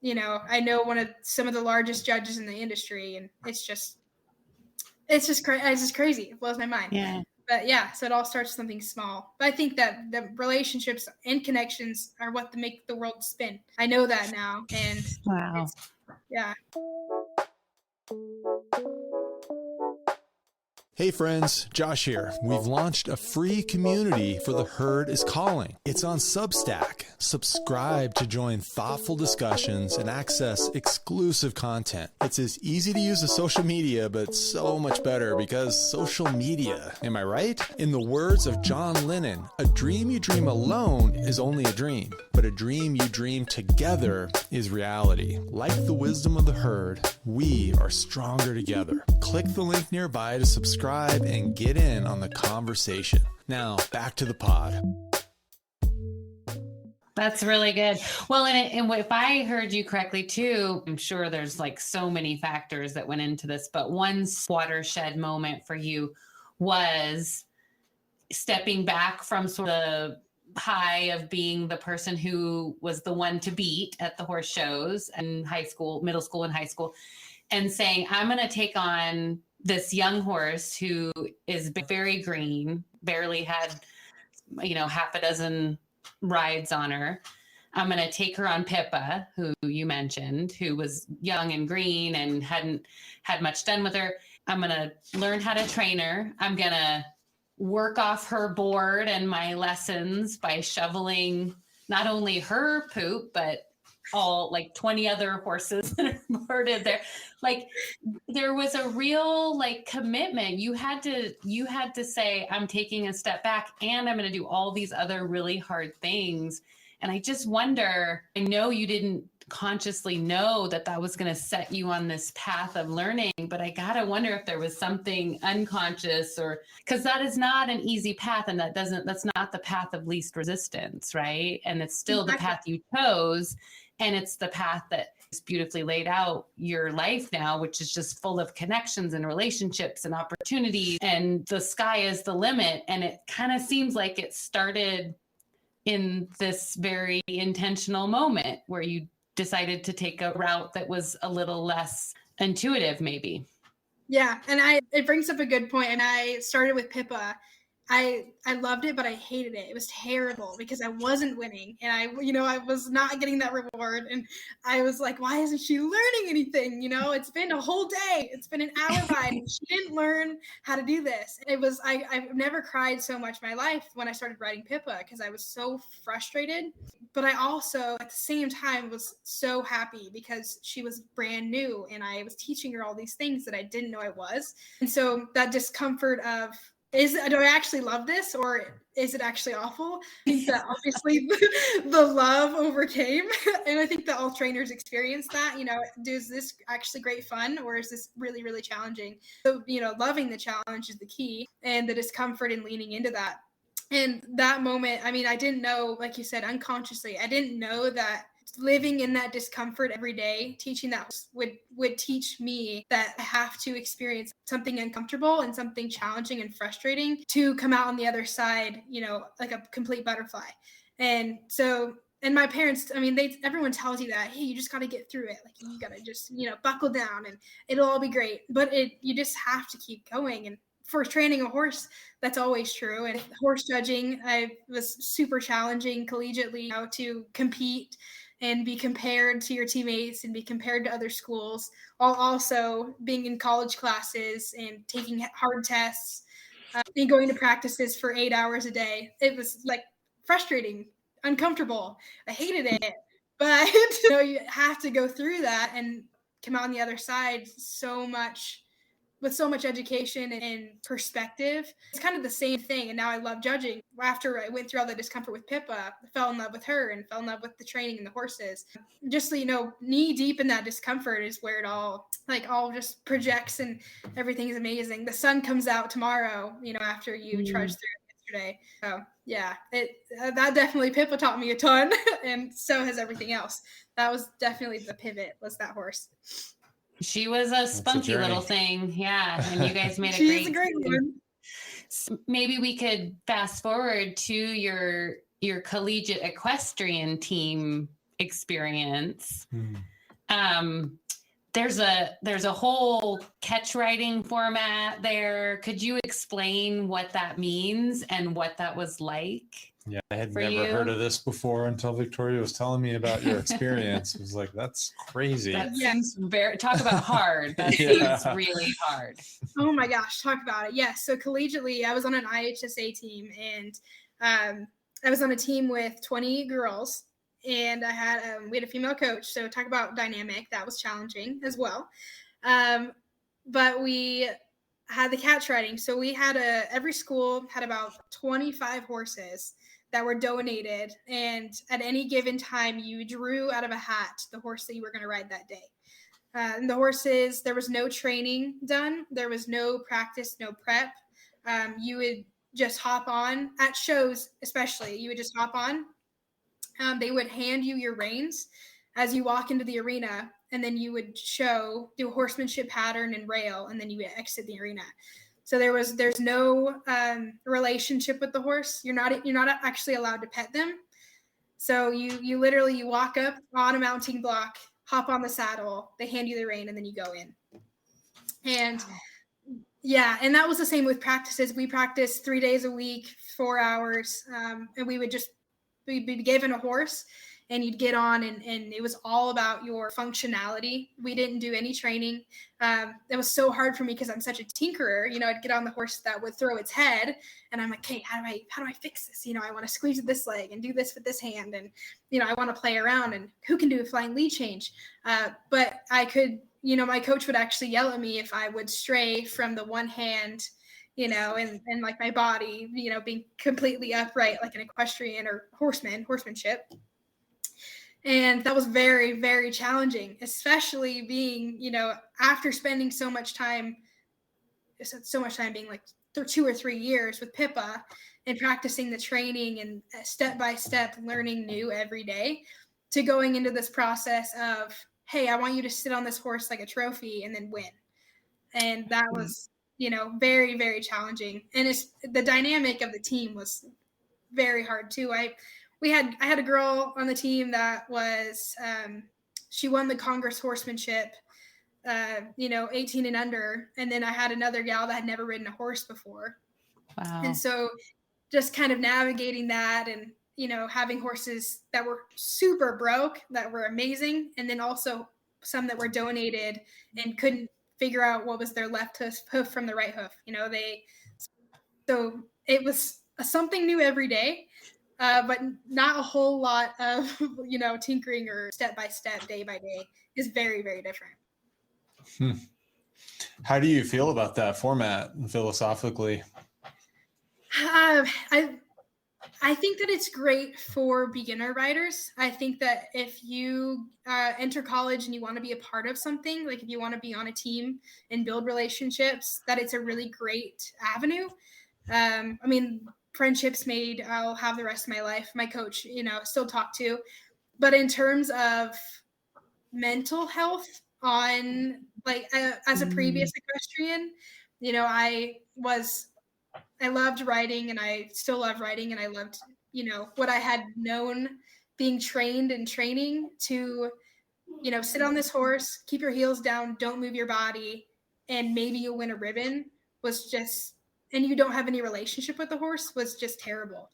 I know some of the largest judges in the industry, and it's just crazy. It blows my mind. Yeah. But yeah, so it all starts with something small. But I think that the relationships and connections are what make the world spin. I know that now, and wow. Yeah. Hey friends, Josh here. We've launched a free community for The Herd is Calling. It's on Substack. Subscribe to join thoughtful discussions and access exclusive content. It's as easy to use as social media, but so much better because social media. Am I right? In the words of John Lennon, a dream you dream alone is only a dream, but a dream you dream together is reality. Like the wisdom of the herd, we are stronger together. Click the link nearby to subscribe and get in on the conversation. Now, back to the pod. That's really good. Well, and if I heard you correctly too, I'm sure there's like so many factors that went into this, but one watershed moment for you was stepping back from sort of high of being the person who was the one to beat at the horse shows and high school, middle school and high school, and saying, I'm going to take on this young horse who is very green, barely had, half a dozen rides on her. I'm going to take her on Pippa, who you mentioned, who was young and green and hadn't had much done with her. I'm going to learn how to train her. I'm going to work off her board and my lessons by shoveling not only her poop, but all like 20 other horses that are boarded there. Like there was a real commitment. You had to say, I'm taking a step back and I'm going to do all these other really hard things. And I just wonder, I know you didn't consciously know that was going to set you on this path of learning, but I got to wonder if there was something unconscious, or because that is not an easy path, and that's not the path of least resistance, right? And it's still the path you chose, and it's the path that is beautifully laid out your life now, which is just full of connections and relationships and opportunities, and the sky is the limit. And it kind of seems like it started in this very intentional moment where you decided to take a route that was a little less intuitive, maybe. Yeah. And it brings up a good point. And I started with Pippa, I loved it, but I hated it. It was terrible because I wasn't winning, and I was not getting that reward. And I was like, why isn't she learning anything? It's been a whole day. It's been an hour by, and she didn't learn how to do this. I've never cried so much in my life when I started riding Pippa because I was so frustrated. But I also, at the same time, was so happy because she was brand new and I was teaching her all these things that I didn't know I was. And so that discomfort of, do I actually love this or is it actually awful? I think that obviously the love overcame. And I think that all trainers experience that, is this actually great fun or is this really, really challenging? So, loving the challenge is the key, and the discomfort and leaning into that. And that moment, I didn't know, like you said, unconsciously, I didn't know that living in that discomfort every day, teaching that would teach me that I have to experience something uncomfortable and something challenging and frustrating to come out on the other side, like a complete butterfly. And so, and my parents, everyone tells you that, hey, you just got to get through it. Like you got to just, buckle down and it'll all be great. But you just have to keep going. And for training a horse, that's always true. And horse judging, I was super challenging collegiately, to compete and be compared to your teammates and be compared to other schools, while also being in college classes and taking hard tests and going to practices for 8 hours a day. It was like frustrating, uncomfortable. I hated it, but you have to go through that and come out on the other side with so much education and perspective. It's kind of the same thing. And now I love judging. After I went through all the discomfort with Pippa, I fell in love with her and fell in love with the training and the horses. Just, knee deep in that discomfort is where it all just projects and everything's amazing. The sun comes out tomorrow, after you trudge through it yesterday. So yeah, that definitely, Pippa taught me a ton and so has everything else. That was definitely the pivot, was that horse. She was a spunky little thing. Yeah. And you guys made She's a great one. So maybe we could fast forward to your collegiate equestrian team experience. There's a whole catch riding format there. Could you explain what that means and what that was like? Yeah, I had never heard of this before until Victoria was telling me about your experience. It was like, that's crazy. That seems talk about hard. That seems really hard. Oh my gosh, talk about it. Yes. So collegiately, I was on an IHSA team, and I was on a team with 20 girls, and we had a female coach. So talk about dynamic. That was challenging as well. But we had the catch riding. So we had every school had about 25 horses that were donated, and at any given time you drew out of a hat the horse that you were going to ride that day. And the horses, there was no training done, there was no practice, no prep. You would just hop on at shows, especially you would just hop on. They would hand you your reins as you walk into the arena, and then you would do a horsemanship pattern and rail, and then you would exit the arena. So there's no relationship with the horse. You're not actually allowed to pet them. So you literally walk up on a mounting block, hop on the saddle, they hand you the rein, and then you go in. And yeah, and that was the same with practices. We practiced 3 days a week, 4 hours, and we'd be given a horse, and you'd get on, and it was all about your functionality. We didn't do any training. It was so hard for me because I'm such a tinkerer. I'd get on the horse that would throw its head, and I'm like, hey, how do I fix this? I want to squeeze with this leg and do this with this hand, and I want to play around, and who can do a flying lead change? But I could, my coach would actually yell at me if I would stray from the one hand, and like my body, being completely upright like an equestrian or horsemanship. And that was very, very challenging, especially being, after spending so much time being like 2 or 3 years with Pippa and practicing the training and step by step learning new every day, to going into this process of, hey, I want you to sit on this horse like a trophy and then win. And that was, very, very challenging. And the dynamic of the team was very hard too. I had a girl on the team that was, she won the Congress horsemanship, 18 and under. And then I had another gal that had never ridden a horse before. Wow. And so just kind of navigating that and, having horses that were super broke, that were amazing. And then also some that were donated and couldn't figure out what was their left hoof from the right hoof. So it was something new every day, but not a whole lot of, tinkering or step by step, day by day. Is very, very different. How do you feel about that format philosophically? I think that it's great for beginner riders. I think that if you enter college and you want to be a part of something, like if you want to be on a team and build relationships, that it's a really great avenue. Friendships made, I'll have the rest of my life. My coach, still talk to. But in terms of mental health as a previous equestrian, I loved writing and I still love writing, and I loved, what I had known being trained and training to, sit on this horse, keep your heels down, don't move your body, and maybe you'll win a ribbon and you don't have any relationship with the horse was just terrible.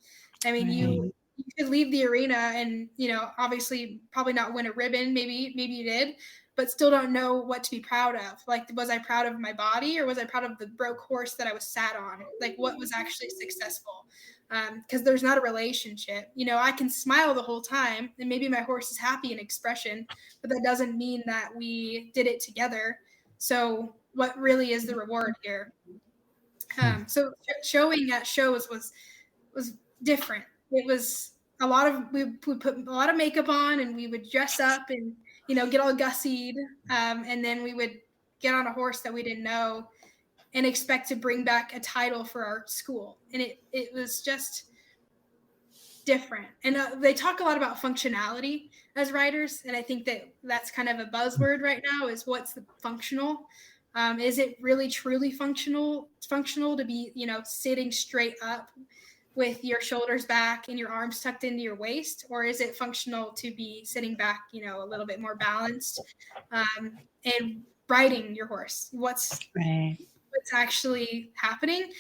I mean, you could leave the arena and, obviously probably not win a ribbon. Maybe you did, but still don't know what to be proud of. Like, was I proud of my body, or was I proud of the broke horse that I was sat on? Like, what was actually successful? Because there's not a relationship. I can smile the whole time and maybe my horse is happy in expression, but that doesn't mean that we did it together. So what really is the reward here? So showing at shows was different. It was we put a lot of makeup on, and we would dress up and, get all gussied. And then we would get on a horse that we didn't know and expect to bring back a title for our school. And it was just different. And they talk a lot about functionality as riders. And I think that's kind of a buzzword right now, is what's the functional. Is it really truly functional to be, sitting straight up with your shoulders back and your arms tucked into your waist? Or is it functional to be sitting back, a little bit more balanced, and riding your horse? What's actually happening?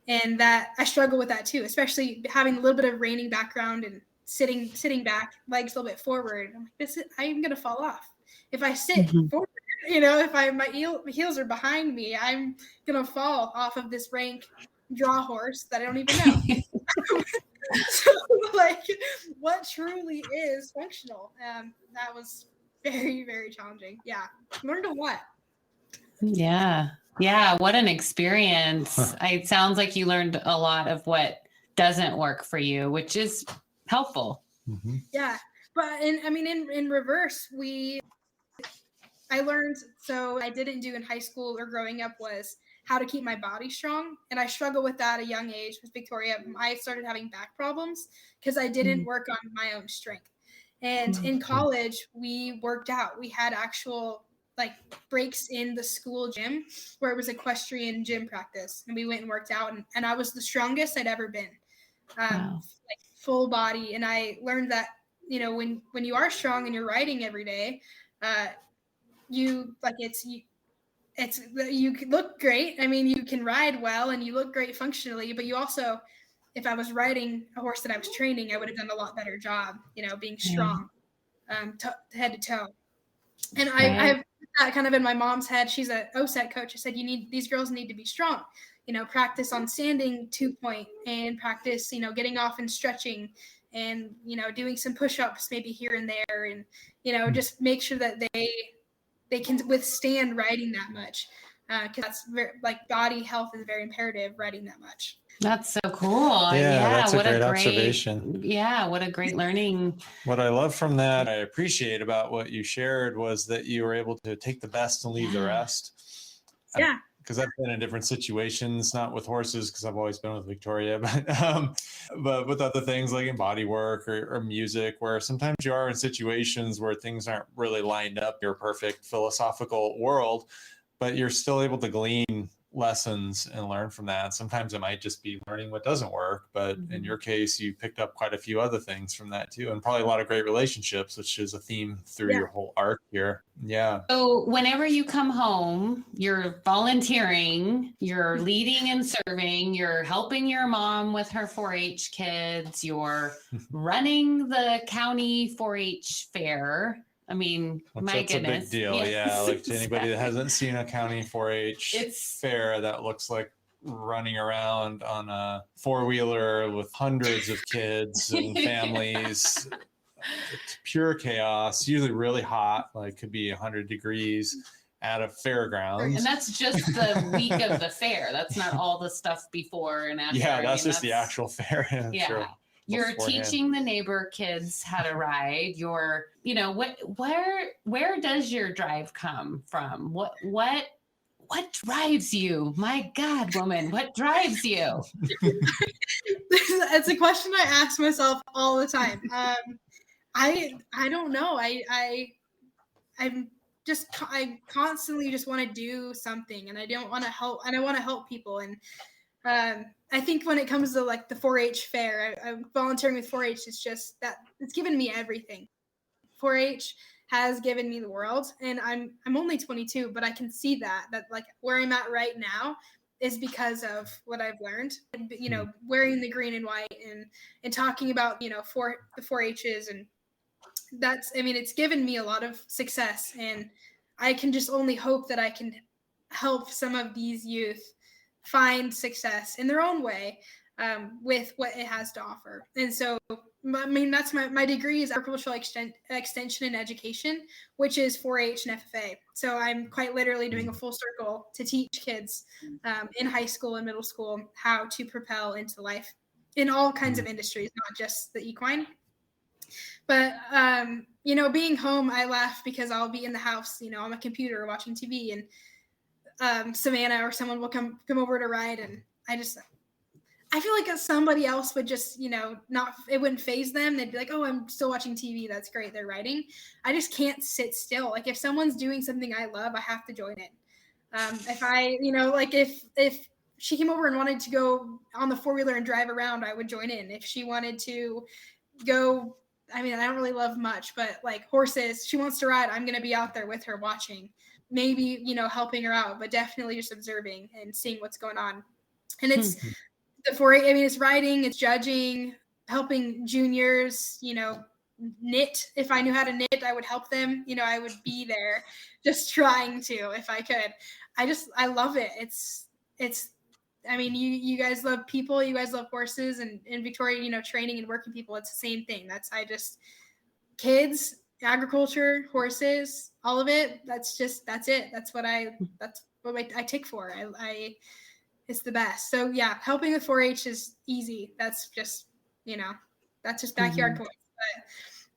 And that I struggle with that too, especially having a little bit of reining background and sitting back, legs a little bit forward. I'm like, I'm going to fall off. If I sit forward, if my heels are behind me, I'm going to fall off of this rank draw horse that I don't even know. So, what truly is functional? That was very, very challenging. Yeah. Learned a lot. Yeah. What an experience. It sounds like you learned a lot of what doesn't work for you, which is helpful. Mm-hmm. Yeah. But in reverse, I learned, so I didn't do in high school or growing up, was how to keep my body strong. And I struggled with that at a young age with Victoria. I started having back problems because I didn't work on my own strength. And in college, we worked out. We had actual breaks in the school gym where it was equestrian gym practice. And we went and worked out, and I was the strongest I'd ever been, full body. And I learned that, when you are strong and you're riding every day, you look great. I mean, you can ride well and you look great functionally, but you also, if I was riding a horse that I was training, I would have done a lot better job, being strong, head to toe. And I've put that kind of in my mom's head. She's a OSET coach. I said, these girls need to be strong, practice on standing 2-point and practice, getting off and stretching and, doing some push-ups maybe here and there. And, just make sure that they can withstand riding that much. Because that's very, body health is very imperative, riding that much. That's so cool. Yeah, that's a great observation. Yeah, what a great learning. What I love from that, I appreciate about what you shared, was that you were able to take the best and leave the rest. Yeah. Because I've been in different situations, not with horses, because I've always been with Victoria, but with other things like in body work or music, where sometimes you are in situations where things aren't really lined up, your perfect philosophical world, but you're still able to glean lessons and learn from that. Sometimes it might just be learning what doesn't work, but in your case, you picked up quite a few other things from that too, and probably a lot of great relationships, which is a theme through your whole arc here. Yeah. So whenever you come home, you're volunteering, you're leading and serving, you're helping your mom with her 4-H kids, you're running the county 4-H fair. I mean, my goodness. That's a big deal. Yes. Yeah. Like to anybody that hasn't seen a county 4-H fair, that looks like running around on a 4-wheeler with hundreds of kids and families. It's pure chaos, usually really hot, like could be 100 degrees at a fairgrounds. And that's just the week of the fair. That's not all the stuff before and after. Yeah, that's just the actual fair. Yeah. Sure. You're teaching the neighbor kids how to ride. You're, where does your drive come from? What drives you? My God, woman, what drives you? It's a question I ask myself all the time. I don't know. I constantly just want to do something, and I don't want to help, and I want to help people. And I think when it comes to like the 4-H fair, I'm volunteering with 4-H. It's just that it's given me everything. 4-H has given me the world, and I'm only 22, but I can see that like where I'm at right now is because of what I've learned. Wearing the green and white and talking about the 4-H's, and it's given me a lot of success, and I can just only hope that I can help some of these youth find success in their own way with what it has to offer. And so, that's my degree is agricultural extension and education, which is 4-H and FFA. So I'm quite literally doing a full circle to teach kids in high school and middle school how to propel into life in all kinds of industries, not just the equine. But, being home, I laugh because I'll be in the house, on my computer watching TV, and Savannah or someone will come over to ride, and I feel like somebody else would just, it wouldn't faze them. They'd be like, oh, I'm still watching TV. That's great. They're riding. I just can't sit still. Like if someone's doing something I love, I have to join it. If she came over and wanted to go on the 4-wheeler and drive around, I would join in. If she wanted to go, I don't really love much, but like horses, she wants to ride, I'm going to be out there with her watching, maybe, helping her out, but definitely just observing and seeing what's going on. And it's the 4-H, it's riding, it's judging, helping juniors, knit. If I knew how to knit, I would help them. I would be there just trying to, if I could. I love it. You guys love people, you guys love horses, and in Victoria, training and working people, it's the same thing. Kids, agriculture, horses, all of it. That's it. That's what I tick for. It's the best. So yeah, helping with 4-H is easy. That's just, that's just backyard points.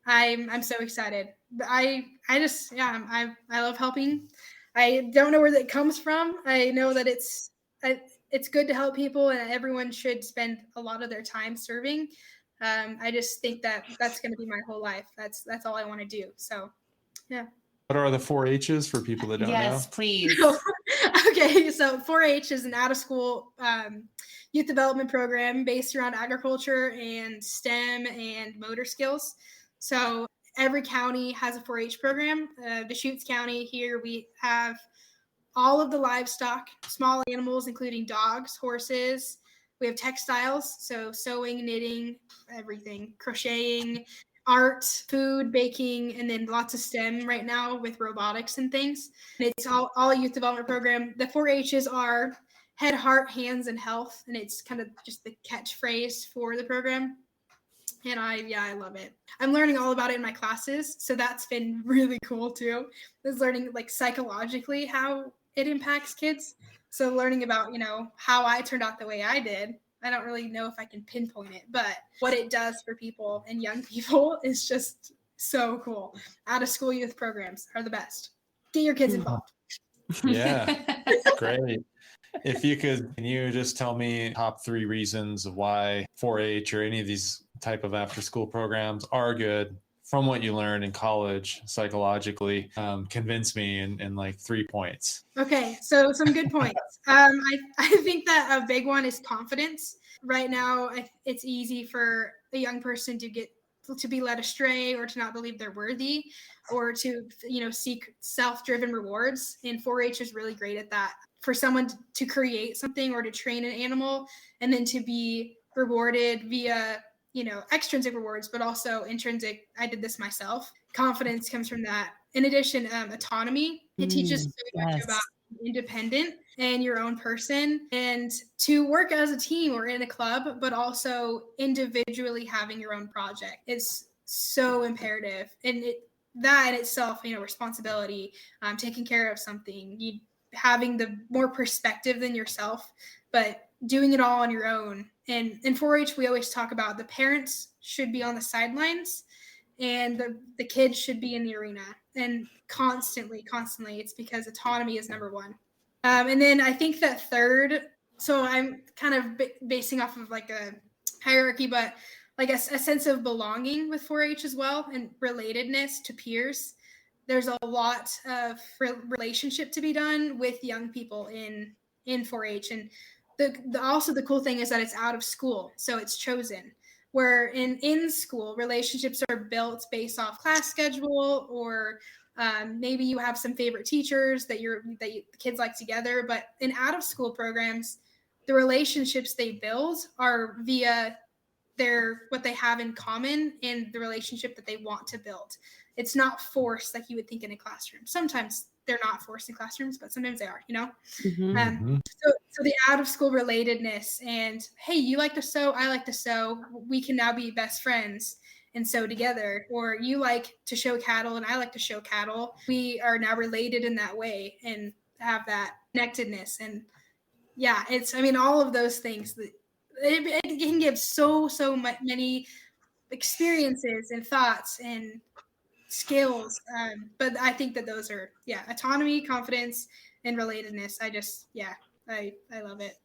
But I'm so excited. I love helping. I don't know where that comes from. I know that it's good to help people, and everyone should spend a lot of their time serving. I just think that's going to be my whole life. That's all I want to do. So, yeah. What are the 4-H's for people that don't know? Yes, please. Okay, so 4-H is an out-of-school youth development program based around agriculture and STEM and motor skills. So every county has a 4-H program. Deschutes County here, we have all of the livestock, small animals, including dogs, horses. We have textiles, so sewing, knitting, everything, crocheting, art, food, baking, and then lots of STEM right now with robotics and things. And it's all a youth development program. The 4-H's are head, heart, hands, and health, and it's kind of just the catchphrase for the program. And I love it. I'm learning all about it in my classes, so that's been really cool too. I was learning like psychologically how it impacts kids. So learning about, how I turned out the way I did. I don't really know if I can pinpoint it, but what it does for people and young people is just so cool. Out of school youth programs are the best. Get your kids involved. Yeah, great. If you could, can you just tell me top 3 reasons of why 4-H or any of these type of after school programs are good from what you learned in college psychologically, convince me in like 3 points. Okay, so some good points. I think that a big one is confidence. Right now, it's easy for a young person to be led astray or to not believe they're worthy, or to seek self-driven rewards. And 4-H is really great at that. For someone to create something or to train an animal and then to be rewarded via extrinsic rewards, but also intrinsic. I did this myself. Confidence comes from that. In addition, autonomy. It teaches so much about independent and your own person, and to work as a team or in a club, but also individually having your own project is so imperative. And that in itself, responsibility, taking care of something, having the more perspective than yourself, but doing it all on your own. And in 4-H, we always talk about the parents should be on the sidelines and the kids should be in the arena. And constantly, it's because autonomy is number one. And then I think that third, so I'm kind of basing off of like a hierarchy, but like a sense of belonging with 4-H as well, and relatedness to peers. There's a lot of relationship to be done with young people in 4-H. And also the cool thing is that it's out of school, so it's chosen. Where in school, relationships are built based off class schedule, or maybe you have some favorite teachers that the kids like together. But in out of school programs, the relationships they build are via what they have in common and the relationship that they want to build. It's not forced like you would think in a classroom. Sometimes they're not forced in classrooms, but sometimes they are, So the out of school relatedness, and hey, you like to sew, I like to sew, we can now be best friends and sew together. Or you like to show cattle and I like to show cattle. We are now related in that way and have that connectedness. And yeah, all of those things. It can give so many experiences and thoughts and skills. But I think that those are, autonomy, confidence, and relatedness. I love it.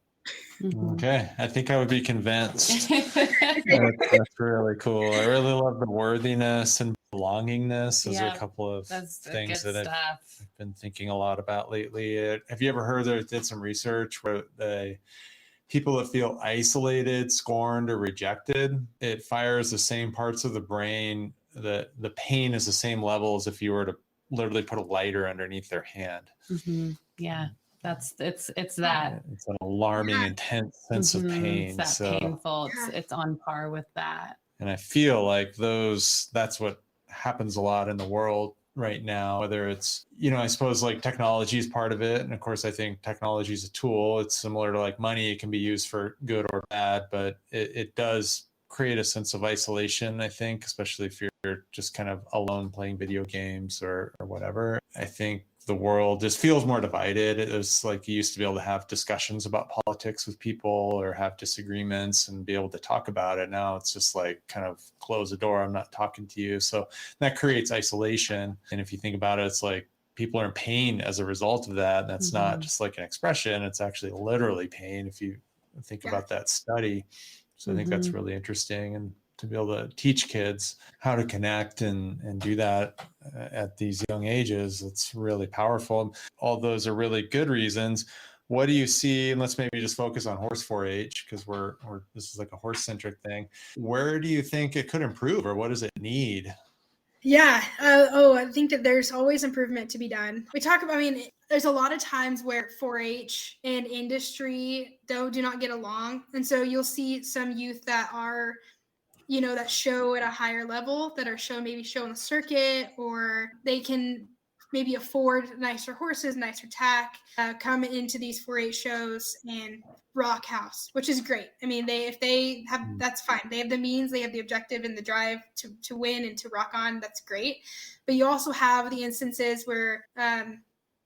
Okay, I think I would be convinced. That's really cool. I really love the worthiness and belongingness. Those are a couple of things that I've been thinking a lot about lately. Have you ever heard there did some research where people that feel isolated, scorned, or rejected, it fires the same parts of the brain, that the pain is the same level as if you were to literally put a lighter underneath their hand. Yeah. It's that. It's an alarming, intense sense of pain. It's that painful. It's on par with that. And I feel like that's what happens a lot in the world right now, whether it's, I suppose like technology is part of it. And of course, I think technology is a tool. It's similar to like money. It can be used for good or bad, but it does create a sense of isolation, I think, especially if you're just kind of alone playing video games or whatever. I think the world just feels more divided. It was like you used to be able to have discussions about politics with people or have disagreements and be able to talk about it. Now it's just like kind of close the door. I'm not talking to you. So that creates isolation. And if you think about it, it's like people are in pain as a result of that. And that's not just like an expression. It's actually literally pain if you think about that study. So I think that's really interesting. And to be able to teach kids how to connect and do that at these young ages, it's really powerful. All those are really good reasons. What do you see? And let's maybe just focus on horse 4-H because this is like a horse-centric thing. Where do you think it could improve, or what does it need? Yeah. I think that there's always improvement to be done. We talk about, there's a lot of times where 4-H and industry do not get along. And so you'll see some youth that are, that show at a higher level, that are maybe show on the circuit, or they can maybe afford nicer horses, nicer tack, come into these 4-H shows and rock house, which is great. If they have, that's fine. They have the means, they have the objective and the drive to win and to rock on. That's great. But you also have the instances where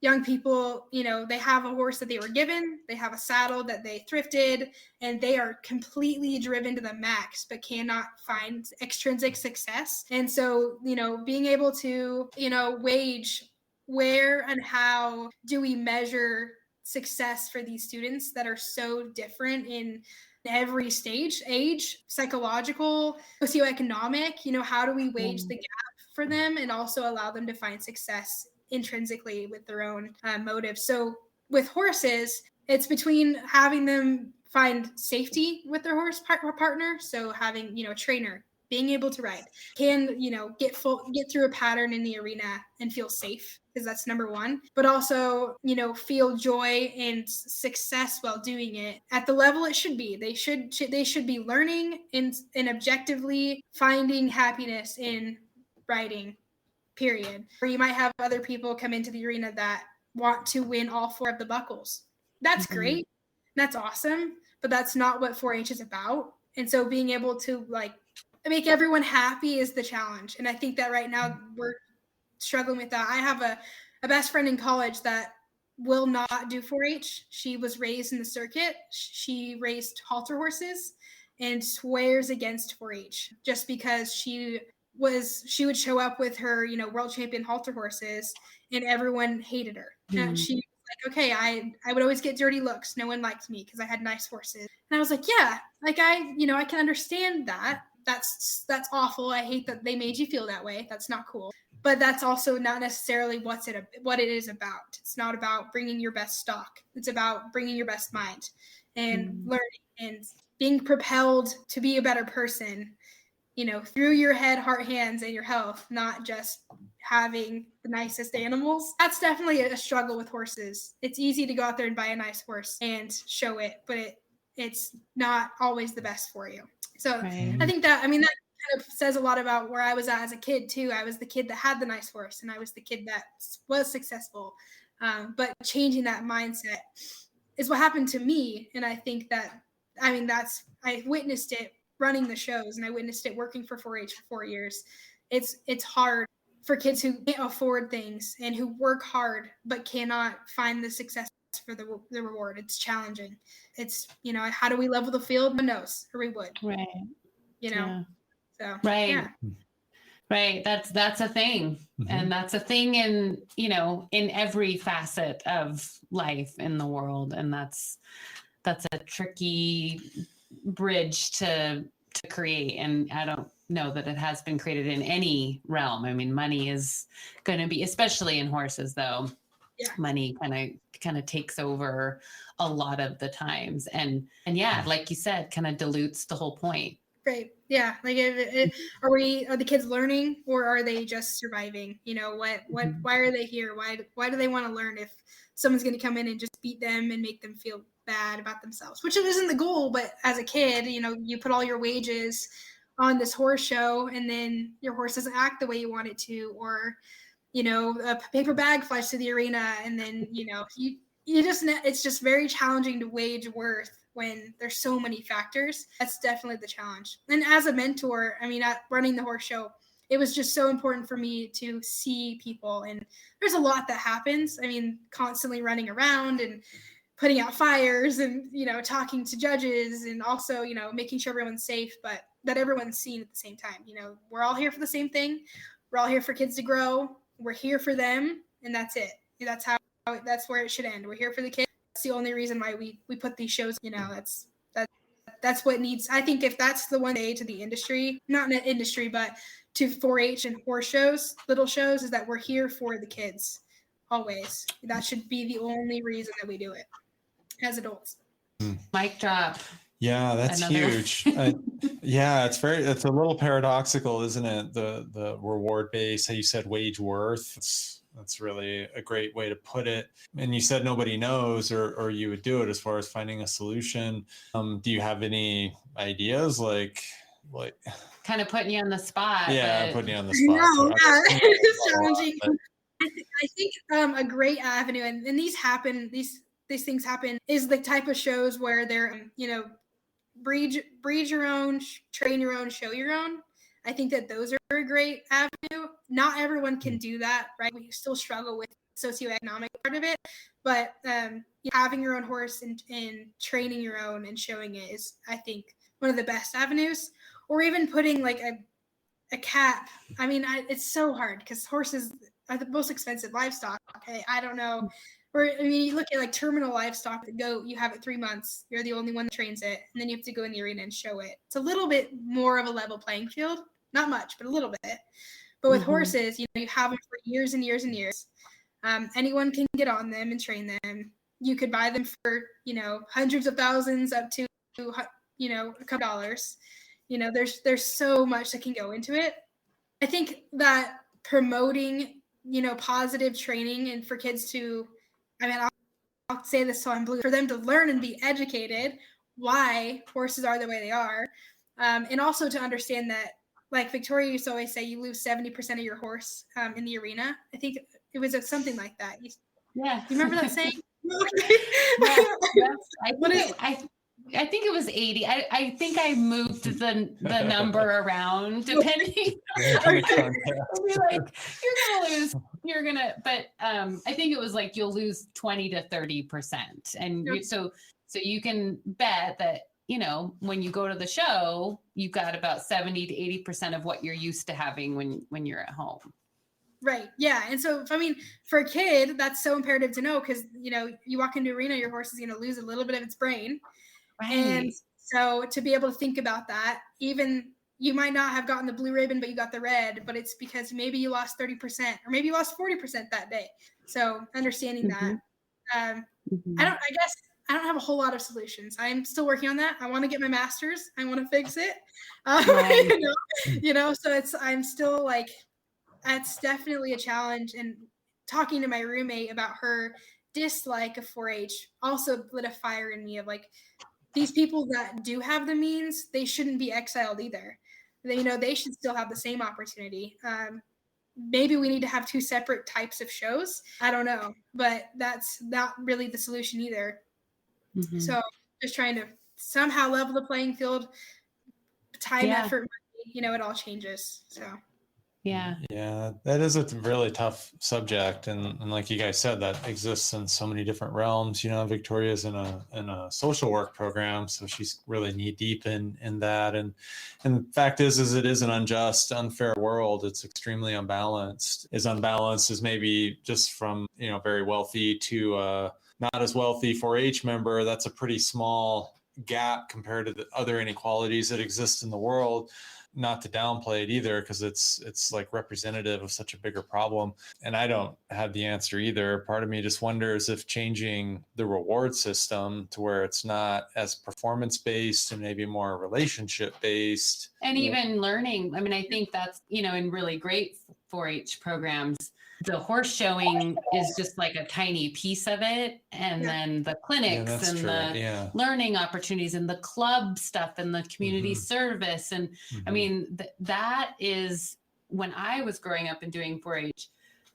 young people, they have a horse that they were given, they have a saddle that they thrifted, and they are completely driven to the max, but cannot find extrinsic success. And so, being able to, wage where and how do we measure success for these students that are so different in every stage, age, psychological, socioeconomic, how do we wage the gap for them and also allow them to find success intrinsically with their own motives. So with horses, it's between having them find safety with their horse partner. So having, a trainer, being able to ride, can, get through a pattern in the arena and feel safe, because that's number one, but also, feel joy and success while doing it at the level it should be. They should be learning and objectively finding happiness in riding, period. Or you might have other people come into the arena that want to win all 4 of the buckles. That's great. That's awesome. But that's not what 4-H is about. And so being able to make everyone happy is the challenge. And I think that right now we're struggling with that. I have a best friend in college that will not do 4-H. She was raised in the circuit. She raced halter horses and swears against 4-H just because she would show up with her, world champion halter horses, and everyone hated her. And she was like, okay, I would always get dirty looks. No one liked me because I had nice horses. And I was like, yeah, I can understand that. That's awful. I hate that they made you feel that way. That's not cool. But that's also not necessarily what it is about. It's not about bringing your best stock. It's about bringing your best mind and learning and being propelled to be a better person, through your head, heart, hands, and your health, not just having the nicest animals. That's definitely a struggle with horses. It's easy to go out there and buy a nice horse and show it, but it's not always the best for you. So right. I think that kind of says a lot about where I was at as a kid too. I was the kid that had the nice horse, and I was the kid that was successful. But changing that mindset is what happened to me. And I think that, I witnessed it running the shows, and I witnessed it working for 4-H for 4 years. It's hard for kids who can't afford things and who work hard but cannot find the success for the reward. It's challenging. It's, how do we level the field? No one knows, or we would. Right. Yeah. So right. Yeah. Right. That's a thing. And that's a thing in, in every facet of life in the world. And that's a tricky bridge to create. And I don't know that it has been created in any realm. I mean, money is going to be, especially in horses though, money kind of takes over a lot of the times. And yeah, like you said, kind of dilutes the whole point. Right. Yeah. Like, are the kids learning, or are they just surviving? Why are they here? Why do they want to learn if someone's going to come in and just beat them and make them feel bad about themselves, which isn't the goal. But as a kid, you put all your wages on this horse show, and then your horse doesn't act the way you want it to, or, a paper bag flies to the arena, and then, it's just very challenging to wage worth when there's so many factors. That's definitely the challenge. And as a mentor, at running the horse show, it was just so important for me to see people. And there's a lot that happens. Constantly running around and putting out fires and, talking to judges, and also, making sure everyone's safe, but that everyone's seen at the same time. We're all here for the same thing. We're all here for kids to grow. We're here for them. And that's it. That's where it should end. We're here for the kids. That's the only reason why we put these shows, that's what needs. I think if that's the one day to the industry, not in the industry, but to 4-H and horse shows, little shows, is that we're here for the kids always. That should be the only reason that we do it as adults. Mic drop. Yeah, that's huge. It's a little paradoxical, isn't it? The reward base, how you said wage worth. That's really a great way to put it. And you said nobody knows, or you would do it as far as finding a solution. Do you have any ideas, like kind of putting you on the spot? Yeah, putting you on the spot. No, it's challenging. I think a great avenue, and these things happen, is the type of shows where they're, breed your own, train your own, show your own. I think that those are a great avenue. Not everyone can do that, right? We still struggle with the socioeconomic part of it, but having your own horse and training your own and showing it is, I think, one of the best avenues. Or even putting like a cap. It's so hard because horses are the most expensive livestock. Okay, I don't know Or, I mean, you look at like terminal livestock, the goat, you have it 3 months. You're the only one that trains it. And then you have to go in the arena and show it. It's a little bit more of a level playing field. Not much, but a little bit. But with horses, you know, you have them for years and years and years. Anyone can get on them and train them. You could buy them for, you know, hundreds of thousands up to, you know, a couple dollars. You know, there's so much that can go into it. I think that promoting, you know, positive training and for kids to, I mean, I'll say this so I'm blue, for them to learn and be educated why horses are the way they are. And also to understand that, like Victoria used to always say, you lose 70% of your horse in the arena. I think it was something like that. Yeah. You remember that saying? I think it was 80. I think I moved the number around depending. Like, but I think it was like you'll lose 20 to 30%. And so you can bet that, you know, when you go to the show, you've got about 70 to 80% of what you're used to having when you're at home. Right. Yeah. And so, I mean, for a kid, that's so imperative to know because, you know, you walk into arena, your horse is going to lose a little bit of its brain. Right. And so to be able to think about that, even you might not have gotten the blue ribbon, but you got the red, but it's because maybe you lost 30% or maybe you lost 40% that day. So understanding that, I don't have a whole lot of solutions. I'm still working on that. I want to get my master's. I want to fix it. You know, so I'm still like, it's definitely a challenge. And talking to my roommate about her dislike of 4-H also lit a fire in me of like, these people that do have the means, they shouldn't be exiled either. They, you know, they should still have the same opportunity. Maybe we need to have two separate types of shows. I don't know, but that's not really the solution either. So just trying to somehow level the playing field, time, effort, you know, it all changes. So. Yeah, that is a really tough subject, and like you guys said, that exists in so many different realms. You know, Victoria's in a social work program, so she's really knee deep in that. And the fact is it is an unjust, unfair world. It's extremely unbalanced. As unbalanced as maybe just from, you know, very wealthy to not as wealthy 4-H member. That's a pretty small gap compared to the other inequalities that exist in the world. Not to downplay it either, because it's like representative of such a bigger problem. And I don't have the answer either. Part of me just wonders if changing the reward system to where it's not as performance based and maybe more relationship based. And even learning. I mean, I think that's, you know, in really great 4-H programs, the horse showing is just like a tiny piece of it. And then the clinics and the learning opportunities and the club stuff and the community service. And I mean, that is, when I was growing up and doing 4-H,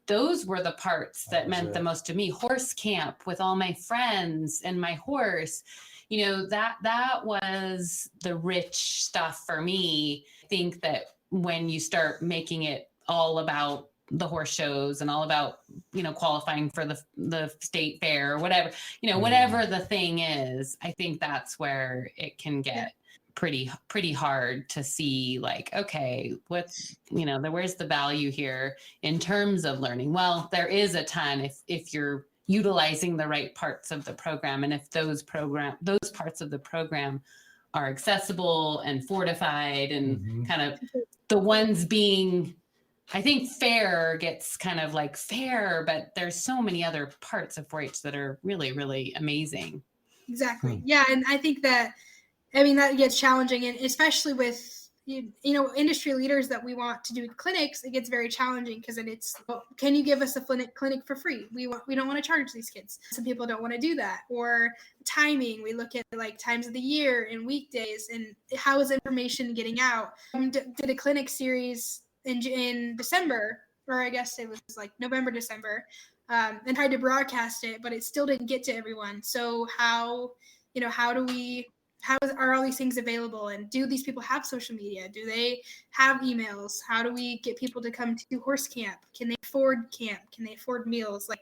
those were the parts that meant the most to me. Horse camp with all my friends and my horse, you know, that was the rich stuff for me. I think that when you start making it all about the horse shows and all about, you know, qualifying for the state fair or whatever, you know, whatever the thing is, I think that's where it can get pretty hard to see, like, okay, what's, you know, where's the value here in terms of learning? Well, there is a ton if you're utilizing the right parts of the program, and if those parts of the program are accessible and fortified and kind of the ones being, I think fair gets kind of like fair, but there's so many other parts of 4-H that are really, really amazing. Exactly. Yeah. And I think that, I mean, that gets challenging, and especially with, you know, industry leaders that we want to do clinics, it gets very challenging because then it's, well, can you give us a clinic for free? We don't want to charge these kids. Some people don't want to do that. Or timing, we look at like times of the year and weekdays and how is information getting out. Did a clinic series in December, or I guess it was like November, December, and tried to broadcast it, but it still didn't get to everyone. So how are all these things available? And do these people have social media? Do they have emails? How do we get people to come to horse camp? Can they afford camp? Can they afford meals? Like,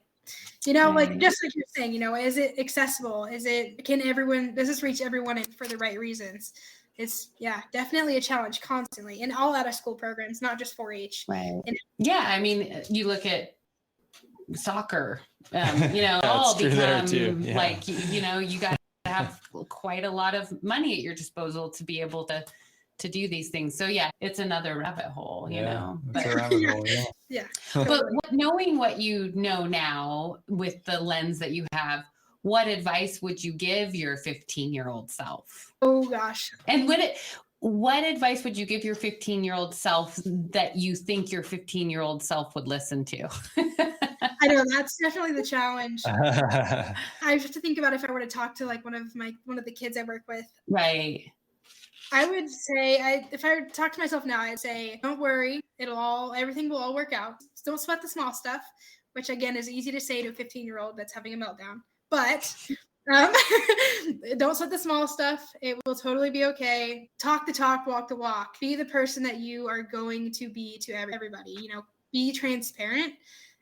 you know, like just like you're saying, you know, is it accessible? Does this reach everyone for the right reasons? It's definitely a challenge constantly in all out of school programs, not just 4-H. Right. I mean, you look at soccer all true there become too. Yeah. like, you got to have quite a lot of money at your disposal to be able to do these things. So yeah, it's another rabbit hole, It's a rabbit hole, Yeah. But knowing what you know now with the lens that you have, what advice would you give your 15-year-old self? Oh gosh. And what advice would you give your 15-year-old self that you think your 15-year-old self would listen to? I know that's definitely the challenge. I have to think about if I were to talk to like one of the kids I work with. Right. I would say, if I were to talk to myself now, I'd say, don't worry, everything will all work out. Don't sweat the small stuff, which again is easy to say to a 15-year-old that's having a meltdown. But don't sweat the small stuff. It will totally be okay. Talk the talk, walk the walk. Be the person that you are going to be to everybody. Be transparent.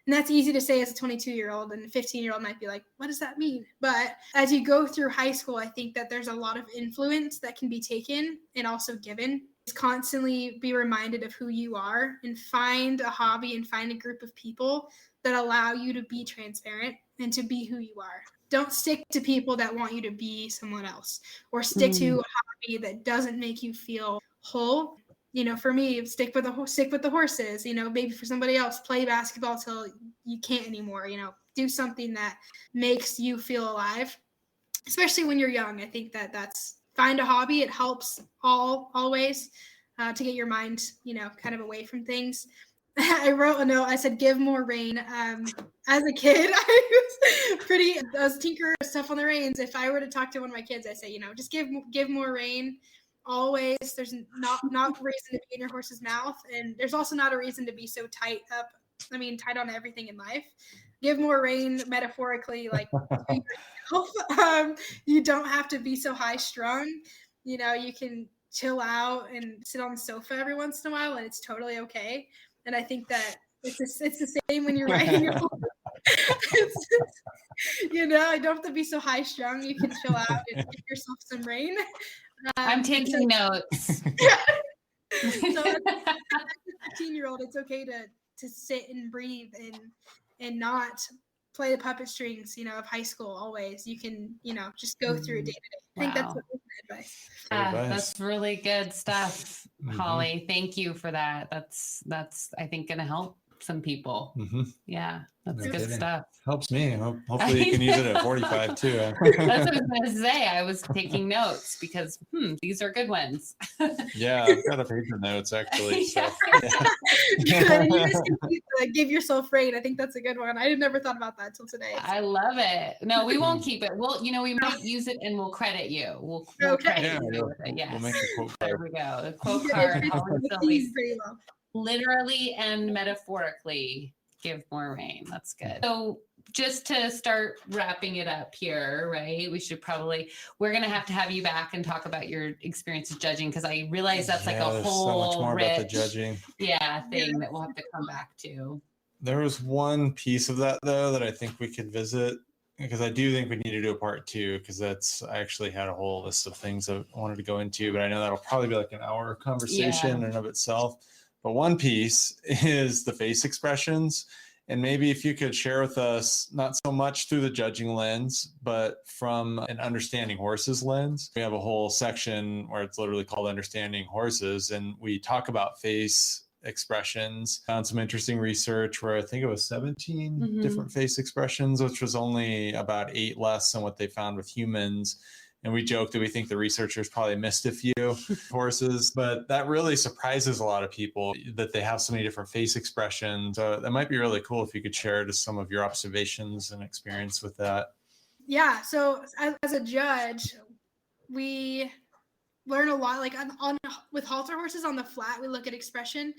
And that's easy to say as a 22-year-old, and a 15-year-old might be like, what does that mean? But as you go through high school, I think that there's a lot of influence that can be taken and also given. Just constantly be reminded of who you are and find a hobby and find a group of people that allow you to be transparent and to be who you are. Don't stick to people that want you to be someone else, or stick to a hobby that doesn't make you feel whole. For me, stick with the horses. Maybe for somebody else, play basketball till you can't anymore. Do something that makes you feel alive, especially when you're young. I think that's find a hobby. It helps always to get your mind, kind of away from things. I wrote a note. I said, give more rein. As a kid, I was tinker stuff on the reins. If I were to talk to one of my kids, I say, just give more rein. Always. There's not a reason to be in your horse's mouth, and there's also not a reason to be so tight on everything in life. Give more rein, metaphorically, like to yourself. You don't have to be so high strung. You can chill out and sit on the sofa every once in a while, and it's totally okay. And I think that it's the same when you're riding your horse. You don't have to be so high strung. You can chill out and give yourself some rein. I'm taking notes. So as a 15-year-old, it's okay to sit and breathe and not play the puppet strings, of high school always. You can, just go through it day to day. I think that's my advice. That's really good stuff, Holly. Thank you for that. That's I think going to help some people. Yeah, that's good stuff. Helps me. Hopefully you can use it at 45 too. That's what I was going to say. I was taking notes because these are good ones. Yeah, I've got a page of notes actually. So. You guys can give yourself rein. I think that's a good one. I had never thought about that until today. I love it. No, we won't keep it. We'll, we might use it and we'll credit you. We'll credit you with it. Yes. We'll make a quote card. There we go. The quote card. Literally and metaphorically, give more rein. That's good. So just to start wrapping it up here, right? We're going to have you back and talk about your experience of judging, because I realize that's like a whole so much more rich, about the judging. Thing that we'll have to come back to. There was one piece of that though that I think we could visit, because I do think we need to do a part 2, because I actually had a whole list of things I wanted to go into, but I know that'll probably be like an hour conversation in and of itself. But one piece is the face expressions. And maybe if you could share with us, not so much through the judging lens, but from an understanding horses lens. We have a whole section where it's literally called Understanding Horses. And we talk about face expressions. Found some interesting research where I think it was 17 different face expressions, which was only about 8 less than what they found with humans. And we joke that we think the researchers probably missed a few horses, but that really surprises a lot of people that they have so many different face expressions. So that might be really cool if you could share just some of your observations and experience with that. Yeah. So as a judge, we learn a lot, like with halter horses on the flat, we look at expression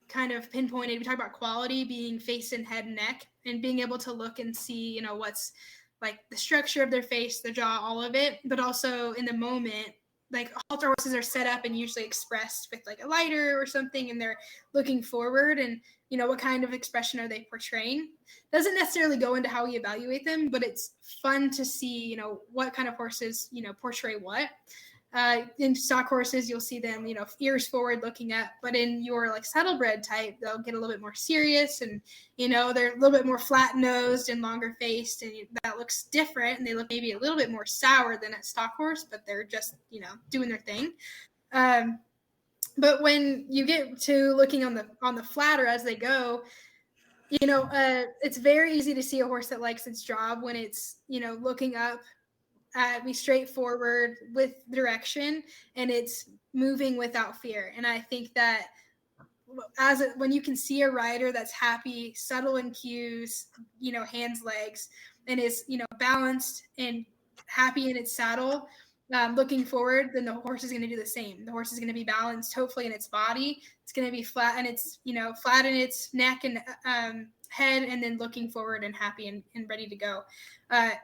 kind of pinpointed. We talk about quality being face and head and neck, and being able to look and see, what's like the structure of their face, the jaw, all of it, but also in the moment, like halter horses are set up and usually expressed with like a lighter or something, and they're looking forward, and what kind of expression are they portraying. Doesn't necessarily go into how we evaluate them, but it's fun to see, what kind of horses, portray what. In stock horses, you'll see them, ears forward looking up, but in your like saddlebred type, they'll get a little bit more serious, and, they're a little bit more flat nosed and longer faced, and that looks different. And they look maybe a little bit more sour than a stock horse, but they're just, doing their thing. But when you get to looking on the flatter as they go, it's very easy to see a horse that likes its job when it's, looking up at me straightforward with direction, and it's moving without fear. And I think that when you can see a rider that's happy, subtle in cues, hands, legs, and is, balanced and happy in its saddle, looking forward, then the horse is going to do the same. The horse is going to be balanced, hopefully, in its body. It's going to be flat, and it's, flat in its neck and head, and then looking forward and happy and ready to go.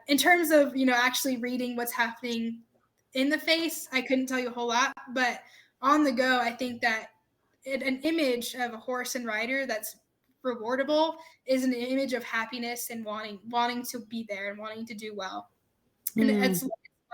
In terms of, actually reading what's happening in the face, I couldn't tell you a whole lot, but on the go, I think that an image of a horse and rider that's rewardable is an image of happiness and wanting to be there and wanting to do well. And it's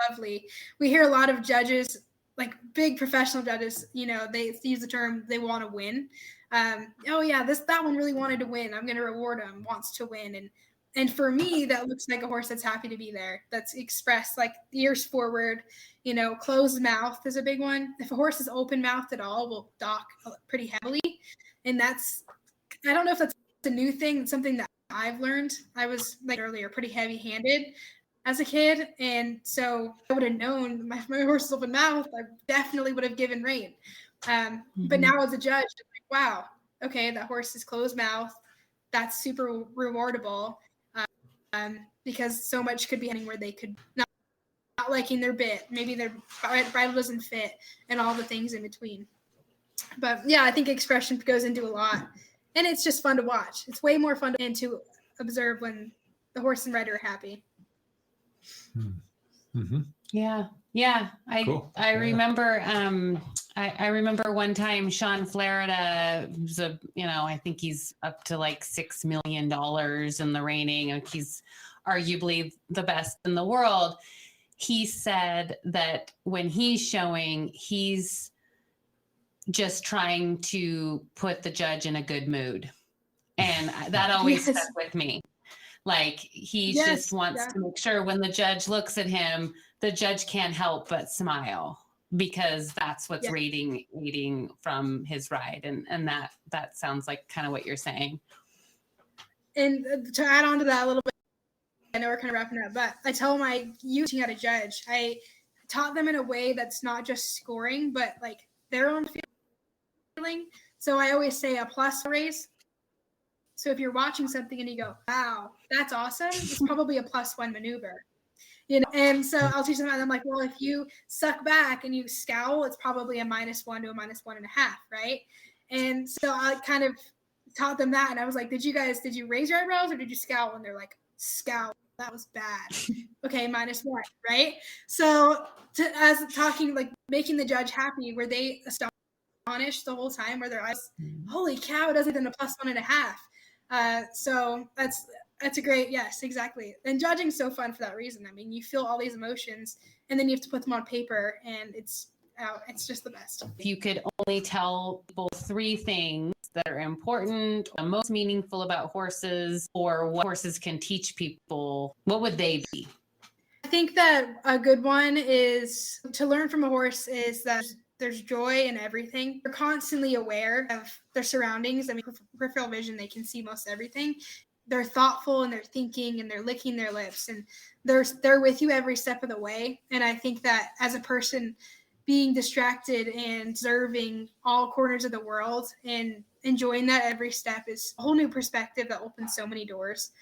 lovely. We hear a lot of judges, like big professional judges, they use the term, they want to win. Oh yeah, that one really wanted to win. I'm going to reward him, wants to win. And for me, that looks like a horse that's happy to be there. That's expressed, like ears forward, closed mouth is a big one. If a horse is open mouthed at all, will dock pretty heavily. And I don't know if that's a new thing. It's something that I've learned. I was, like earlier, pretty heavy handed as a kid. And so I would have known my horse is open mouth. I definitely would have given rein. But now as a judge, I'm like, wow, okay, that horse is closed mouth. That's super rewardable. Because so much could be happening where they could not liking their bit, maybe their bridle doesn't fit, and all the things in between. But yeah, I think expression goes into a lot, and it's just fun to watch. It's way more fun to observe when the horse and rider are happy. Mm-hmm. Yeah. I remember. I remember one time Sean Flarida, who's I think he's up to like $6 million in the reining, and he's arguably the best in the world. He said that when he's showing, he's just trying to put the judge in a good mood, and that always stuck with me. Like he just wants to make sure when the judge looks at him, the judge can't help but smile, because that's what's reading from his ride. And that sounds like kind of what you're saying. And to add on to that a little bit, I know we're kind of wrapping up, but I tell my youth how to judge. I taught them in a way that's not just scoring, but like their own feeling. So I always say a plus raise. So if you're watching something and you go, wow, that's awesome, it's probably a +1 maneuver. And so I'll teach them, and I'm like, well, if you suck back and you scowl, it's probably a -1 to a -1.5, right? And so I kind of taught them that, and I was like, did you raise your eyebrows or did you scowl? And they're like, scowl, that was bad. Okay, -1, right? So making the judge happy, were they astonished the whole time, where their eyes, holy cow, it doesn't even a +1.5. So that's a great, yes, exactly. And judging's so fun for that reason. I mean, you feel all these emotions, and then you have to put them on paper, and it's just the best. If you could only tell people 3 things that are important or most meaningful about horses, or what horses can teach people, what would they be? I think that a good one is to learn from a horse is that there's joy in everything. They're constantly aware of their surroundings. I mean, peripheral vision, they can see most everything. They're thoughtful, and they're thinking, and they're licking their lips, and they're with you every step of the way. And I think that as a person, being distracted and observing all corners of the world and enjoying that every step is a whole new perspective that opens so many doors.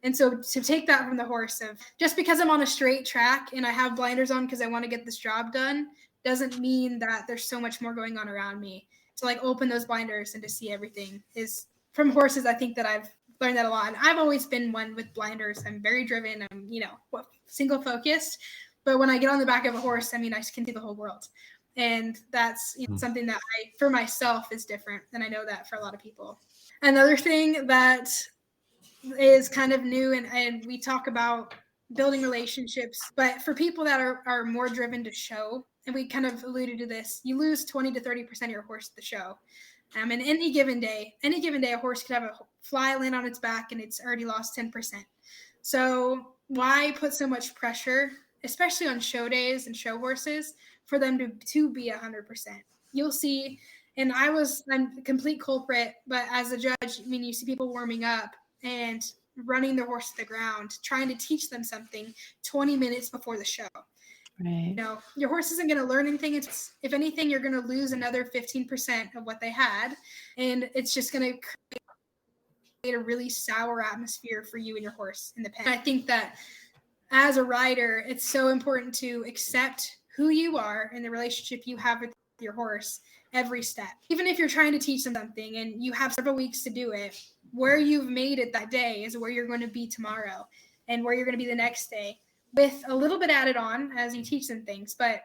And so to take that from the horse of just because I'm on a straight track and I have blinders on because I want to get this job done doesn't mean that there's so much more going on around me. To like open those blinders and to see everything is from horses. I think that I've learned that a lot. And I've always been one with blinders. I'm very driven. I'm, single focused. But when I get on the back of a horse, I mean, I can see the whole world. And that's something that for myself is different. And I know that for a lot of people. Another thing that is kind of new, and we talk about building relationships, but for people that are more driven to show and we kind of alluded to this, you lose 20 to 30% of your horse at the show. And any given day, a horse could have a fly land on its back and it's already lost 10%. So why put so much pressure, especially on show days and show horses, for them to be 100%? You'll see, and I'm a complete culprit, but as a judge, I mean, you see people warming up and running their horse to the ground, trying to teach them something 20 minutes before the show. Right. You know, your horse isn't going to learn anything. If anything, you're going to lose another 15% of what they had, and it's just going to create a really sour atmosphere for you and your horse in the pen. I think that as a rider, it's so important to accept who you are and the relationship you have with your horse every step. Even if you're trying to teach them something and you have several weeks to do it, where you've made it that day is where you're going to be tomorrow and where you're going to be the next day, with a little bit added on as you teach them things. But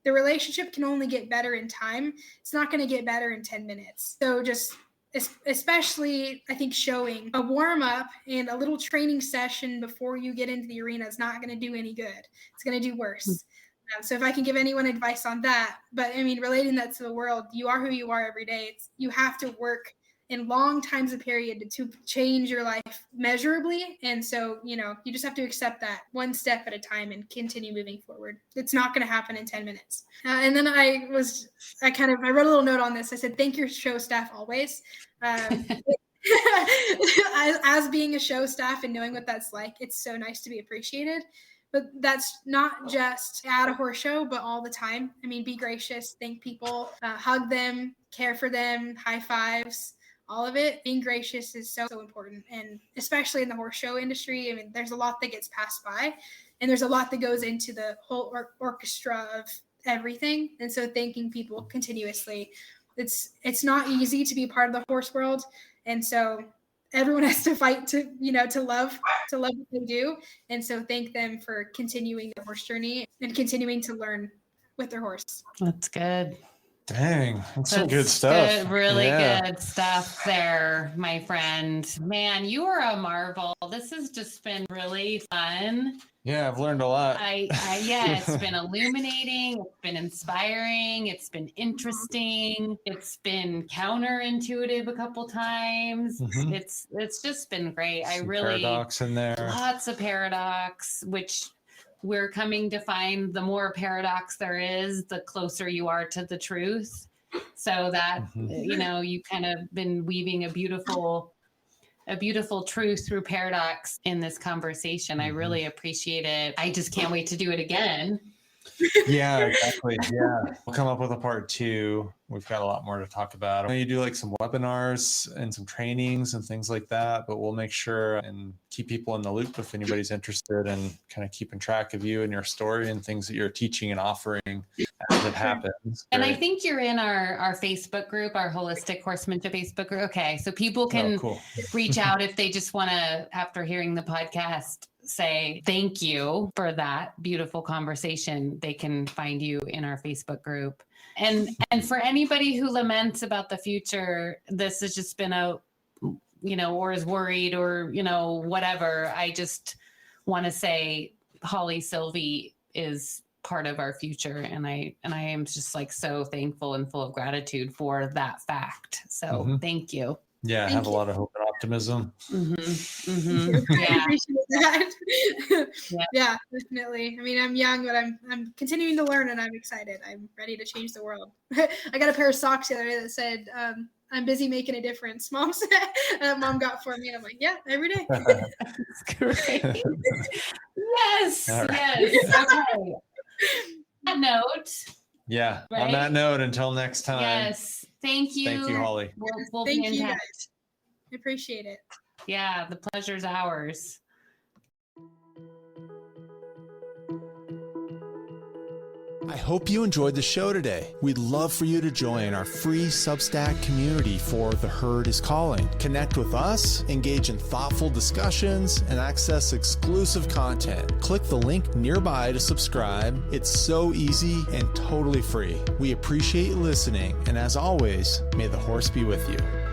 the relationship can only get better in time. It's not going to get better in 10 minutes. So just especially, I think, showing a warm up and a little training session before you get into the arena is not going to do any good. It's going to do worse. So if I can give anyone advice on that, but I mean, relating that to the world, you are who you are every day. You have to work in long times of period to change your life measurably. And so, you know, you just have to accept that one step at a time and continue moving forward. It's not going to happen in 10 minutes. And then I wrote a little note on this. I said, thank your show staff always. As being a show staff and knowing what that's like, it's so nice to be appreciated. But that's not just at a horse show, but all the time. I mean, be gracious, thank people, hug them, care for them, high fives, all of it. Being gracious is so, so important. And especially in the horse show industry, I mean, there's a lot that gets passed by, and there's a lot that goes into the whole orchestra of everything. And so thanking people continuously, it's not easy to be part of the horse world. And so everyone has to fight to love what they do. And so thank them for continuing the horse journey and continuing to learn with their horse. That's good. Dang, that's some good stuff. Good, really good stuff there, my friend. Man, you are a marvel. This has just been really fun. Yeah, I've learned a lot. It's been illuminating. It's been inspiring. It's been interesting. It's been counterintuitive a couple times. Mm-hmm. It's just been great. Some paradox in there. Lots of paradox, which we're coming to find the more paradox there is, the closer you are to the truth. So that, you kind of been weaving a beautiful truth through paradox in this conversation. I really appreciate it. I just can't wait to do it again. Yeah, exactly. Yeah. We'll come up with a part 2. We've got a lot more to talk about. I know you do like some webinars and some trainings and things like that, but we'll make sure and keep people in the loop if anybody's interested in kind of keeping track of you and your story and things that you're teaching and offering as it happens. And I think you're in our Facebook group, our Holistic Horsemanship Facebook group. Okay. So people can reach out if they just want to, after hearing the podcast, say thank you for that beautiful conversation. They can find you in our Facebook group. And for anybody who laments about the future, this has just been or is worried or, whatever. I just want to say Holly Silvey is part of our future. And I am just like so thankful and full of gratitude for that fact. So thank you. Yeah, I have a lot of hope and optimism. I appreciate that. Yeah, definitely. I mean, I'm young, but I'm continuing to learn, and I'm excited. I'm ready to change the world. I got a pair of socks the other day that said, "I'm busy making a difference." Mom got for me, and I'm like, "Yeah, every day." That's great. Yes, yes. Okay. That note. Yeah. Right? On that note, until next time. Yes. Thank you. Thank you, Holly. We'll be in touch. Guys. I appreciate it. Yeah, the pleasure's ours. I hope you enjoyed the show today. We'd love for you to join our free Substack community for The Herd is Calling. Connect with us, engage in thoughtful discussions, and access exclusive content. Click the link nearby to subscribe. It's so easy and totally free. We appreciate you listening, and as always, may the horse be with you.